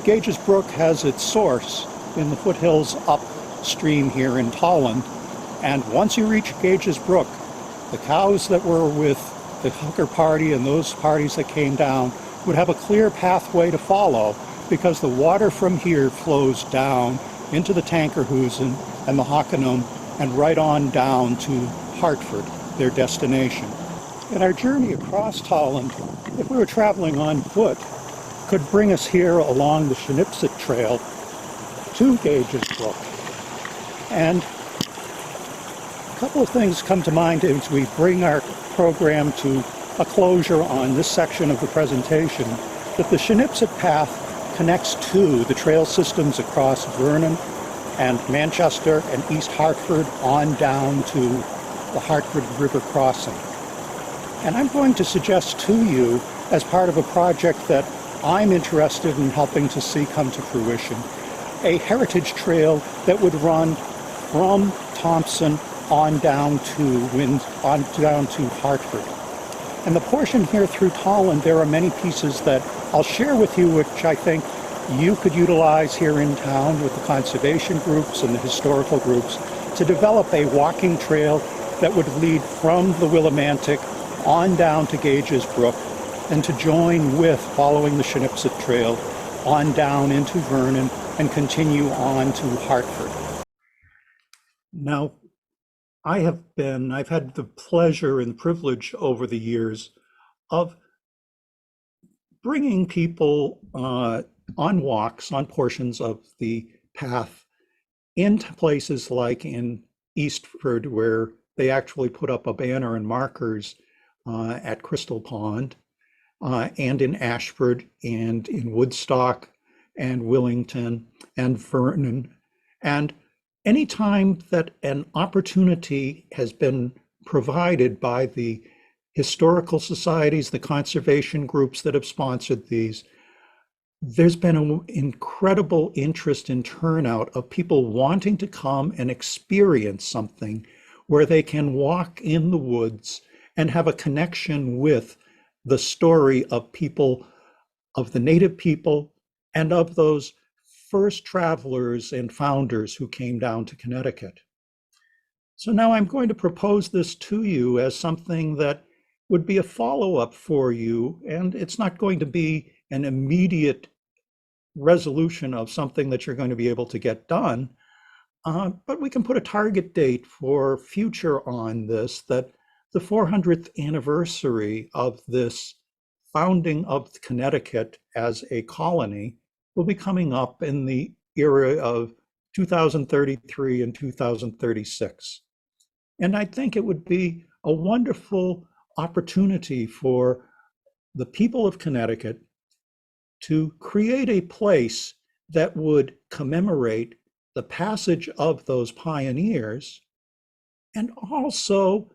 Gage's Brook has its source in the foothills upstream here in Tolland. And once you reach Gage's Brook, the cows that were with the Hooker Party and those parties that came down would have a clear pathway to follow, because the water from here flows down into the Tankerhoosen and the Hockanum and right on down to Hartford, their destination. And our journey across Tolland, if we were traveling on foot, could bring us here along the Windsor Trail to Gage's Brook. And a couple of things come to mind as we bring our program to a closure on this section of the presentation, that the Connecticut Path connects to the trail systems across Vernon and Manchester and East Hartford on down to the Hartford River crossing. And I'm going to suggest to you, as part of a project that I'm interested in helping to see come to fruition, a heritage trail that would run from Thompson on down to Hartford. And the portion here through Tolland, there are many pieces that I'll share with you, which I think you could utilize here in town with the conservation groups and the historical groups to develop a walking trail that would lead from the Willimantic on down to Gage's Brook, and to join with following the Windsor Trail on down into Vernon and continue on to Hartford. Now, I've had the pleasure and privilege over the years of bringing people on walks on portions of the path into places like in Eastford, where they actually put up a banner and markers at Crystal Pond, and in Ashford and in Woodstock and Willington and Vernon. And anytime that an opportunity has been provided by the historical societies, the conservation groups that have sponsored these, there's been an incredible interest and turnout of people wanting to come and experience something where they can walk in the woods and have a connection with the story of people, of the native people, and of those first travelers and founders who came down to Connecticut. So now I'm going to propose this to you as something that would be a follow-up for you, and it's not going to be an immediate resolution of something that you're going to be able to get done, but we can put a target date for future on this, that the 400th anniversary of this founding of Connecticut as a colony will be coming up in the era of 2033 and 2036. And I think it would be a wonderful opportunity for the people of Connecticut to create a place that would commemorate the passage of those pioneers, and also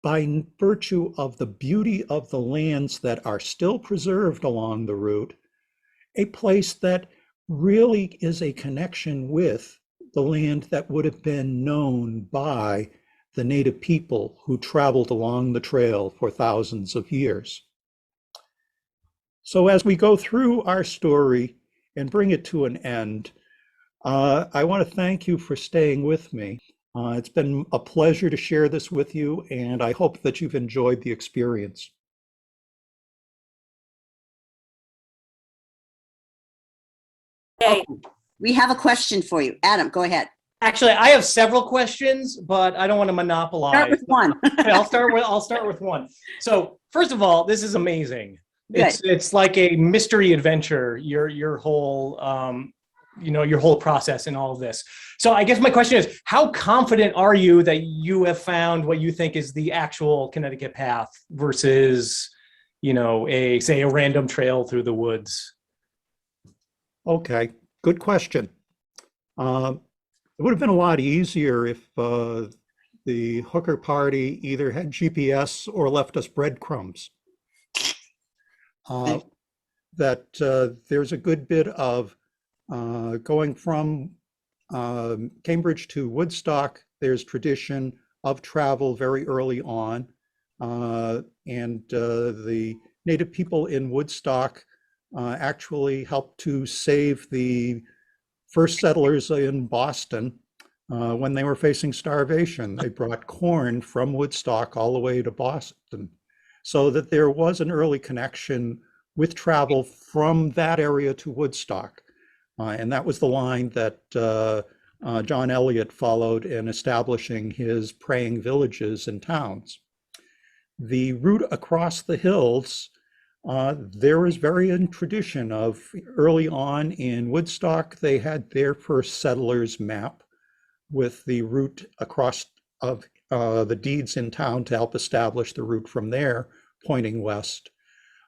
by virtue of the beauty of the lands that are still preserved along the route, a place that really is a connection with the land that would have been known by the native people who traveled along the trail for thousands of years. So as we go through our story and bring it to an end, I want to thank you for staying with me. It's been a pleasure to share this with you, and I hope that you've enjoyed the experience. Okay, we have a question for you. Adam, go ahead. Actually, I have several questions, but I don't want to monopolize. Start with one. I'll start with one. So first of all, this is amazing. Good. It's like a mystery adventure, your whole your whole process and all of this. So I guess my question is, how confident are you that you have found what you think is the actual Connecticut Path versus, say a random trail through the woods? Okay, good question. It would have been a lot easier if the Hooker Party either had GPS or left us breadcrumbs. That there's a good bit of going from Cambridge to Woodstock. There's tradition of travel very early on. And the native people in Woodstock actually helped to save the first settlers in Boston when they were facing starvation. They brought corn from Woodstock all the way to Boston, so that there was an early connection with travel from that area to Woodstock. And that was the line that John Eliot followed in establishing his praying villages and towns. The route across the hills, there is very in tradition of early on in Woodstock, they had their first settlers map with the route across of the deeds in town to help establish the route from there, pointing west.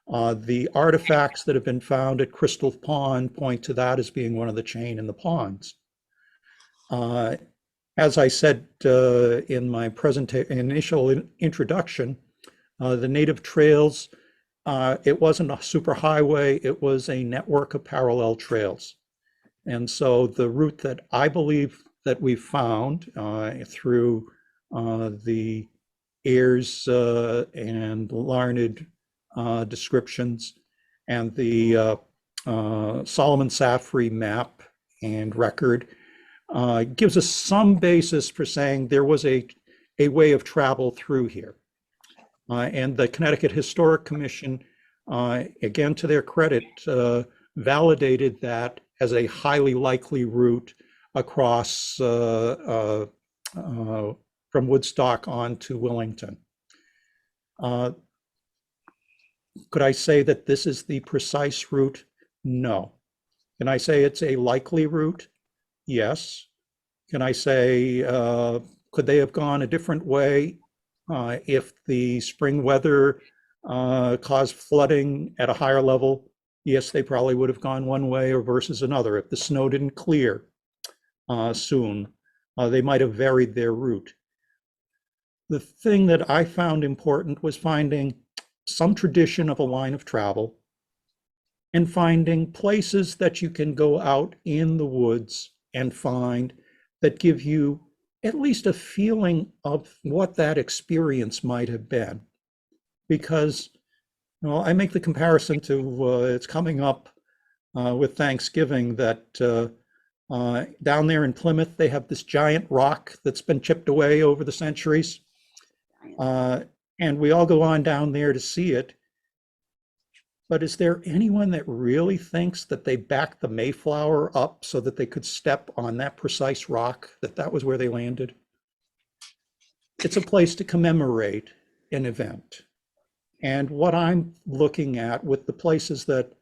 The artifacts that have been found at Crystal Pond point to that as being one of the chain in the ponds. As I said in my initial introduction, the native trails, it wasn't a super highway, it was a network of parallel trails. And so the route that I believe that we found through the Ayers and Larned descriptions and the Solomon Safri map and record gives us some basis for saying there was a way of travel through here. And the Connecticut Historic Commission, again, to their credit, validated that as a highly likely route across from Woodstock on to Willington. Could I say that this is the precise route? No. Can I say it's a likely route? Yes. Can I say, could they have gone a different way if the spring weather caused flooding at a higher level? Yes, they probably would have gone one way or versus another. If the snow didn't clear soon, they might have varied their route. The thing that I found important was finding some tradition of a line of travel and finding places that you can go out in the woods and find that give you at least a feeling of what that experience might have been. Because, you know, I make the comparison to, it's coming up with Thanksgiving that down there in Plymouth, they have this giant rock that's been chipped away over the centuries. And we all go on down there to see it. But is there anyone that really thinks that they backed the Mayflower up so that they could step on that precise rock, that was where they landed? It's a place to commemorate an event. And what I'm looking at with the places that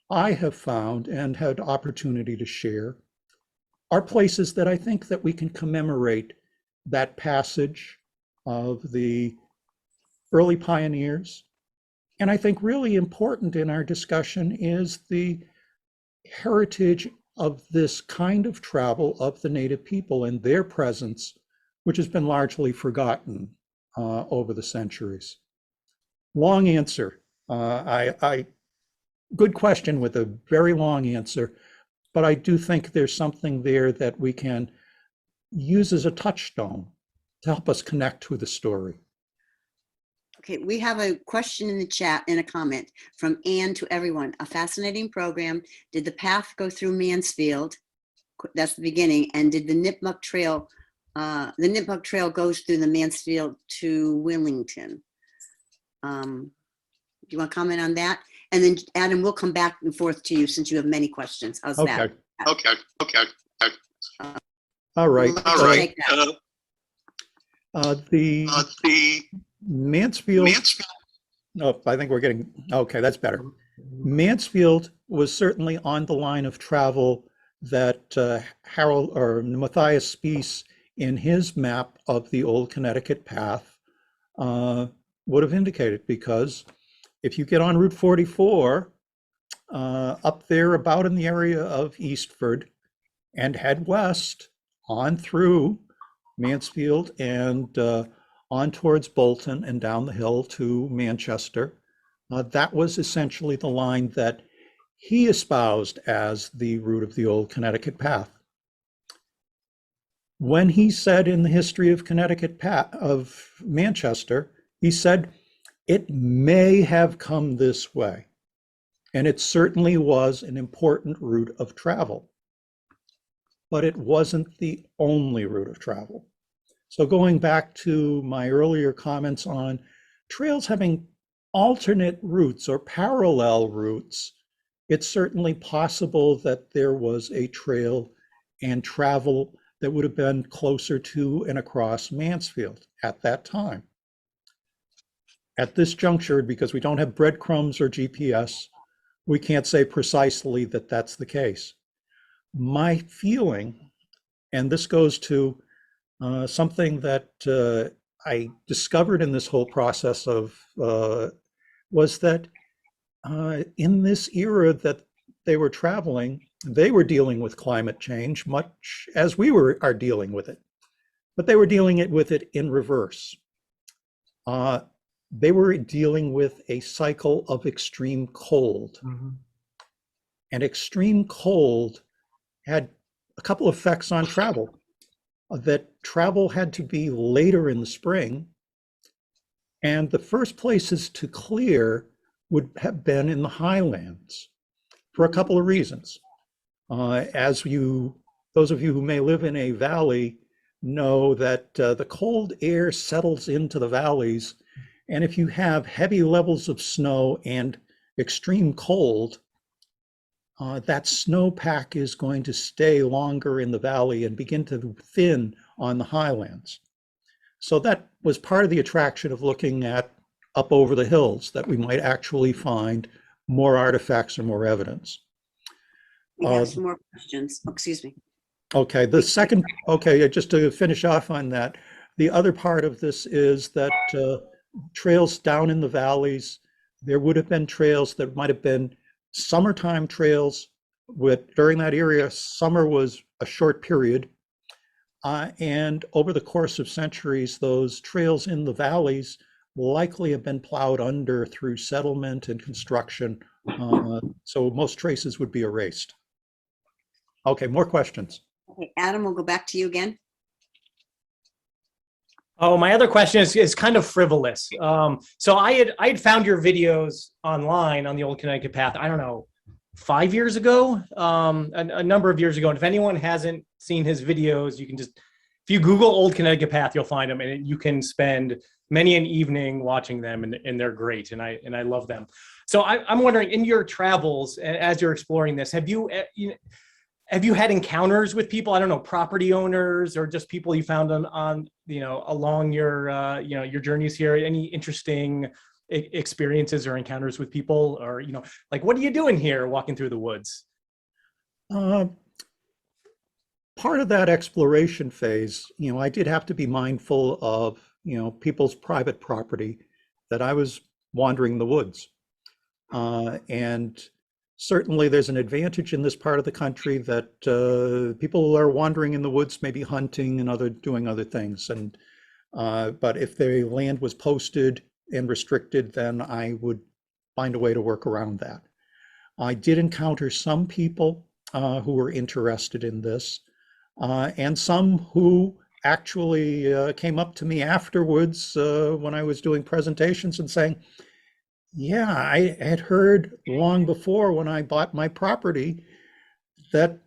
I have found and had opportunity to share are places that I think that we can commemorate that passage of the early pioneers. And I think really important in our discussion is the heritage of this kind of travel of the native people and their presence, which has been largely forgotten over the centuries. Long answer. Good question with a very long answer, but I do think there's something there that we can use as a touchstone to help us connect with the story. Okay, we have a question in the chat and a comment from Anne to everyone. A fascinating program. Did the path go through Mansfield? That's the beginning. And did the Nipmuc Trail, the Nipmuc Trail goes through the Mansfield to Willington? Do you want to comment on that? And then Adam, we'll come back and forth to you since you have many questions. How's that? Okay. All right. Take that. The Mansfield, oh, I think we're getting, okay, that's better. Mansfield was certainly on the line of travel that Harold or Matthias Spies in his map of the Old Connecticut Path would have indicated, because if you get on Route 44 up there about in the area of Eastford and head west on through Mansfield and on towards Bolton and down the hill to Manchester. That was essentially the line that he espoused as the route of the Old Connecticut Path. When he said in the history of Connecticut Path of Manchester, he said, it may have come this way. And it certainly was an important route of travel, but it wasn't the only route of travel. So going back to my earlier comments on trails having alternate routes or parallel routes, it's certainly possible that there was a trail and travel that would have been closer to and across Mansfield at that time. At this juncture, because we don't have breadcrumbs or GPS, we can't say precisely that that's the case. My feeling, and this goes to something that I discovered in this whole process of, was that in this era that they were traveling, they were dealing with climate change much as we are dealing with it, but they were dealing with it in reverse. They were dealing with a cycle of extreme cold. Mm-hmm. And extreme cold had a couple of effects on travel. That travel had to be later in the spring, and the first places to clear would have been in the highlands for a couple of reasons. Those of you who may live in a valley know that the cold air settles into the valleys, and if you have heavy levels of snow and extreme cold, that snowpack is going to stay longer in the valley and begin to thin on the highlands. So that was part of the attraction of looking at up over the hills, that we might actually find more artifacts or more evidence. We have some more questions. Oh, excuse me. Okay, just to finish off on that, the other part of this is that trails down in the valleys, there would have been trails that might have been summertime trails. During that area, summer was a short period. And over the course of centuries, those trails in the valleys likely have been plowed under through settlement and construction. So most traces would be erased. Okay, more questions. Okay, Adam, we'll go back to you again. Oh, my other question is kind of frivolous. So I had found your videos online on the Old Connecticut Path, I don't know, 5 years ago, a number of years ago. And if anyone hasn't seen his videos, you can just, if you Google Old Connecticut Path, you'll find them, and you can spend many an evening watching them, and they're great, and I love them. So I'm wondering, in your travels, as you're exploring this, have you had encounters with people, I don't know, property owners or just people you found on along your your journeys here? Any interesting experiences or encounters with people, or like, what are you doing here walking through the woods? Part of that exploration phase, I did have to be mindful of people's private property, that I was wandering the woods, and certainly there's an advantage in this part of the country that people are wandering in the woods, maybe hunting and doing other things. And but if the land was posted and restricted, then I would find a way to work around that. I did encounter some people who were interested in this, and some who actually came up to me afterwards when I was doing presentations and saying, yeah, I had heard long before when I bought my property that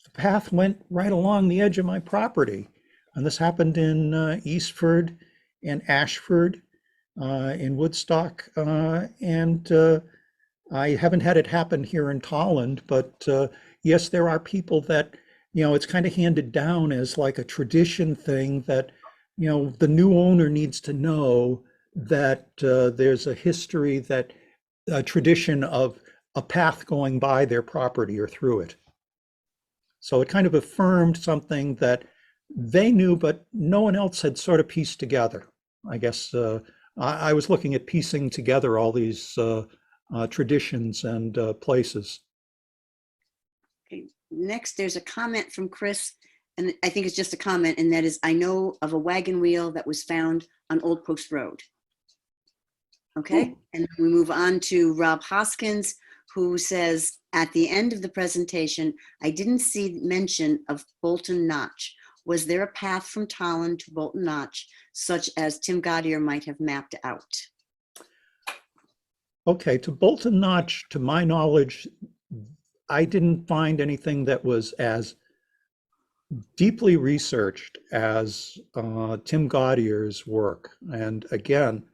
the path went right along the edge of my property. And this happened in Eastford and Ashford, in Woodstock. And I haven't had it happen here in Tolland, but yes, there are people that, it's kind of handed down as like a tradition thing that, the new owner needs to know that there's a history, that a tradition of a path going by their property or through it. So it kind of affirmed something that they knew, but no one else had sort of pieced together. I guess I was looking at piecing together all these traditions and places. Okay, Next, there's a comment from Chris, and I think it's just a comment, and that is, I know of a wagon wheel that was found on Old Post Road. Okay, and we move on to Rob Hoskins, who says, at the end of the presentation, I didn't see mention of Bolton Notch. Was there a path from Tolland to Bolton Notch, such as Tim Gaudier might have mapped out? Okay, to Bolton Notch, to my knowledge, I didn't find anything that was as deeply researched as Tim Gaudier's work. And again,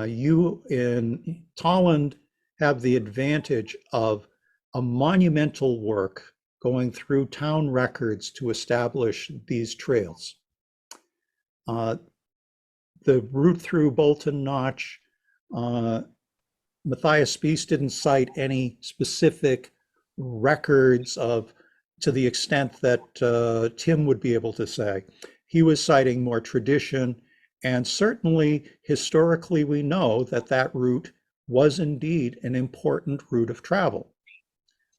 you in Tolland have the advantage of a monumental work going through town records to establish these trails. The route through Bolton Notch, Matthias Spiess didn't cite any specific records of, to the extent that Tim would be able to say. He was citing more tradition, and certainly historically we know that that route was indeed an important route of travel,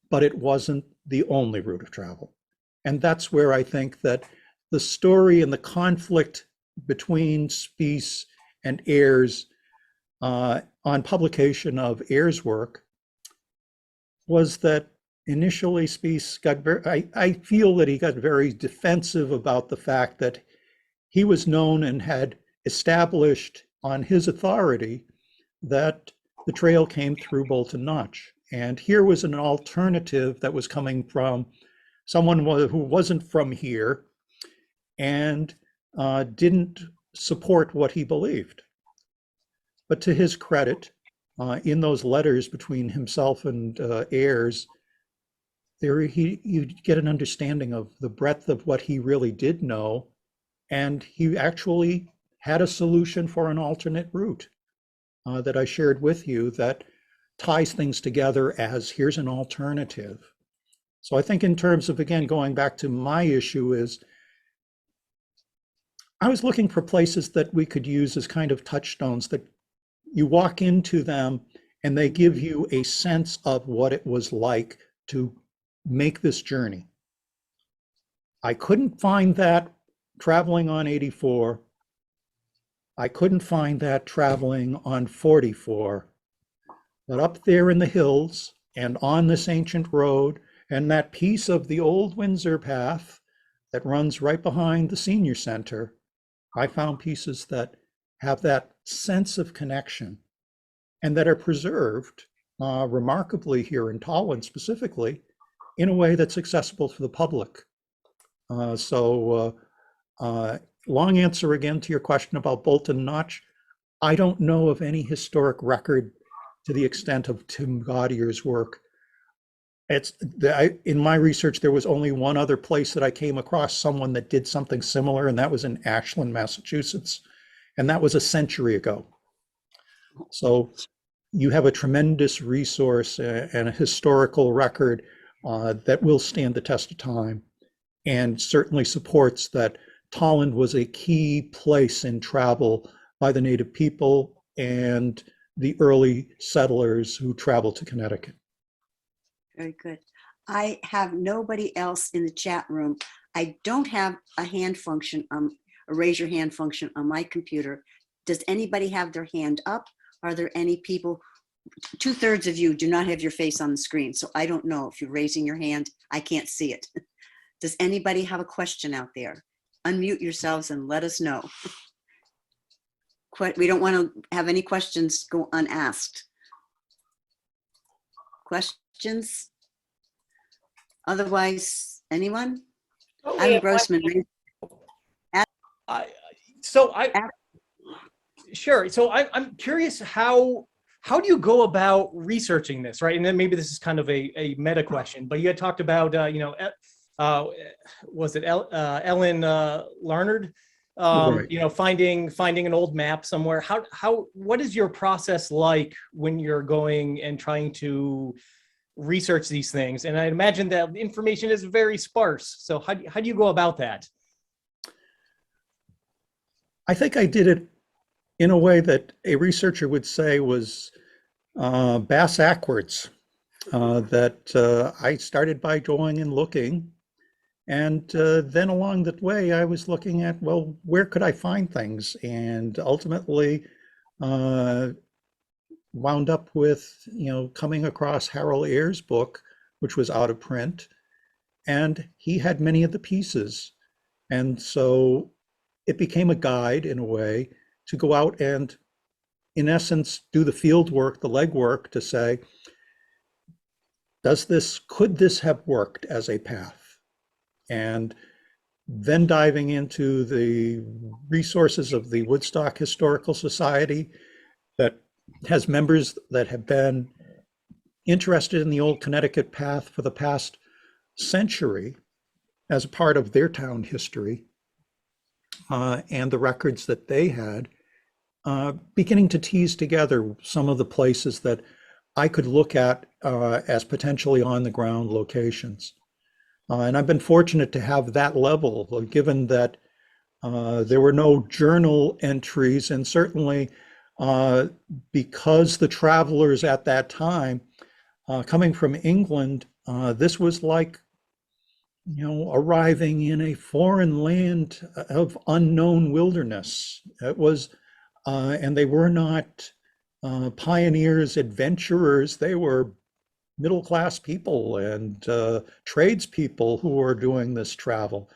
but it wasn't the only route of travel. And that's where I think that the story and the conflict between Spiess and Ayres on publication of Ayres' work was that initially Spiess got very, I feel that he got very defensive about the fact that he was known and had established on his authority that the trail came through Bolton Notch. And here was an alternative that was coming from someone who wasn't from here and didn't support what he believed. But to his credit, in those letters between himself and Ayres, you get an understanding of the breadth of what he really did know, and he actually had a solution for an alternate route that I shared with you that ties things together as here's an alternative. So I think in terms of, again, going back to my issue is, I was looking for places that we could use as kind of touchstones that you walk into them and they give you a sense of what it was like to make this journey. I couldn't find that traveling on 84. I couldn't find that traveling on 44. But up there in the hills and on this ancient road and that piece of the old Windsor path that runs right behind the senior center, I found pieces that have that sense of connection and that are preserved remarkably here in Tolland specifically in a way that's accessible to the public. Long answer again to your question about Bolton Notch. I don't know of any historic record to the extent of Tim Gaudier's work. In my research, there was only one other place that I came across someone that did something similar, and that was in Ashland, Massachusetts. And that was a century ago. So you have a tremendous resource and a historical record that will stand the test of time and certainly supports that Tolland was a key place in travel by the native people and the early settlers who traveled to Connecticut. Very good. I have nobody else in the chat room. I don't have a hand function, a raise your hand function on my computer. Does anybody have their hand up? Are there any people? 2/3 of you do not have your face on the screen, so I don't know if you're raising your hand. I can't see it. Does anybody have a question out there? Unmute yourselves and let us know. We don't want to have any questions go unasked. Questions? Otherwise, anyone? Adam Grossman. Sure. So I'm curious, how do you go about researching this, right? And then maybe this is kind of a meta question, but you had talked about, was it Ellen Larnard? Right. Finding an old map somewhere. What is your process like when you're going and trying to research these things? And I imagine that information is very sparse. So how do you go about that? I think I did it in a way that a researcher would say was bass backwards. that I started by going and looking. And then along the way, I was looking at, well, where could I find things? And ultimately wound up with, coming across Harold Ayer's book, which was out of print. And he had many of the pieces. And so it became a guide in a way to go out and, in essence, do the field work, the legwork to say, could this have worked as a path? And then diving into the resources of the Woodstock Historical Society that has members that have been interested in the Old Connecticut Path for the past century as a part of their town history, and the records that they had, beginning to tease together some of the places that I could look at as potentially on the ground locations. And I've been fortunate to have that level, given that there were no journal entries, and certainly because the travelers at that time, coming from England, this was like, arriving in a foreign land of unknown wilderness. It was, and they were not pioneers, adventurers. They were middle-class people and tradespeople who were doing this travel.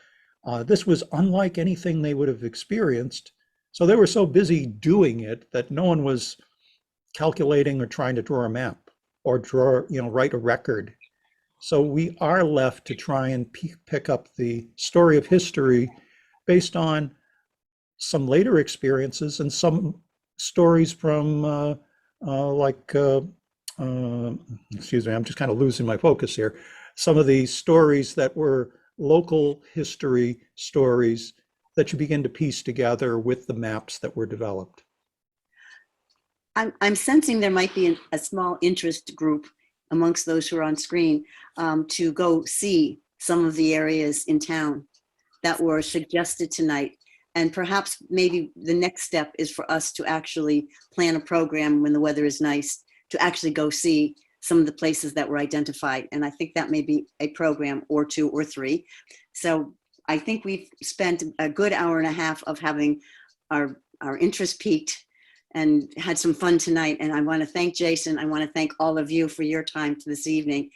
This was unlike anything they would have experienced. So they were so busy doing it that no one was calculating or trying to draw a map or write a record. So we are left to try and pick up the story of history based on some later experiences and some stories from excuse me, I'm just kind of losing my focus here. Some of the stories that were local history stories that you begin to piece together with the maps that were developed. I'm sensing there might be a small interest group amongst those who are on screen to go see some of the areas in town that were suggested tonight. And perhaps maybe the next step is for us to actually plan a program when the weather is nice to actually go see some of the places that were identified. And I think that may be a program or 2 or 3. So I think we've spent a good hour and a half of having our interest piqued and had some fun tonight. And I want to thank Jason. I want to thank all of you for your time this evening.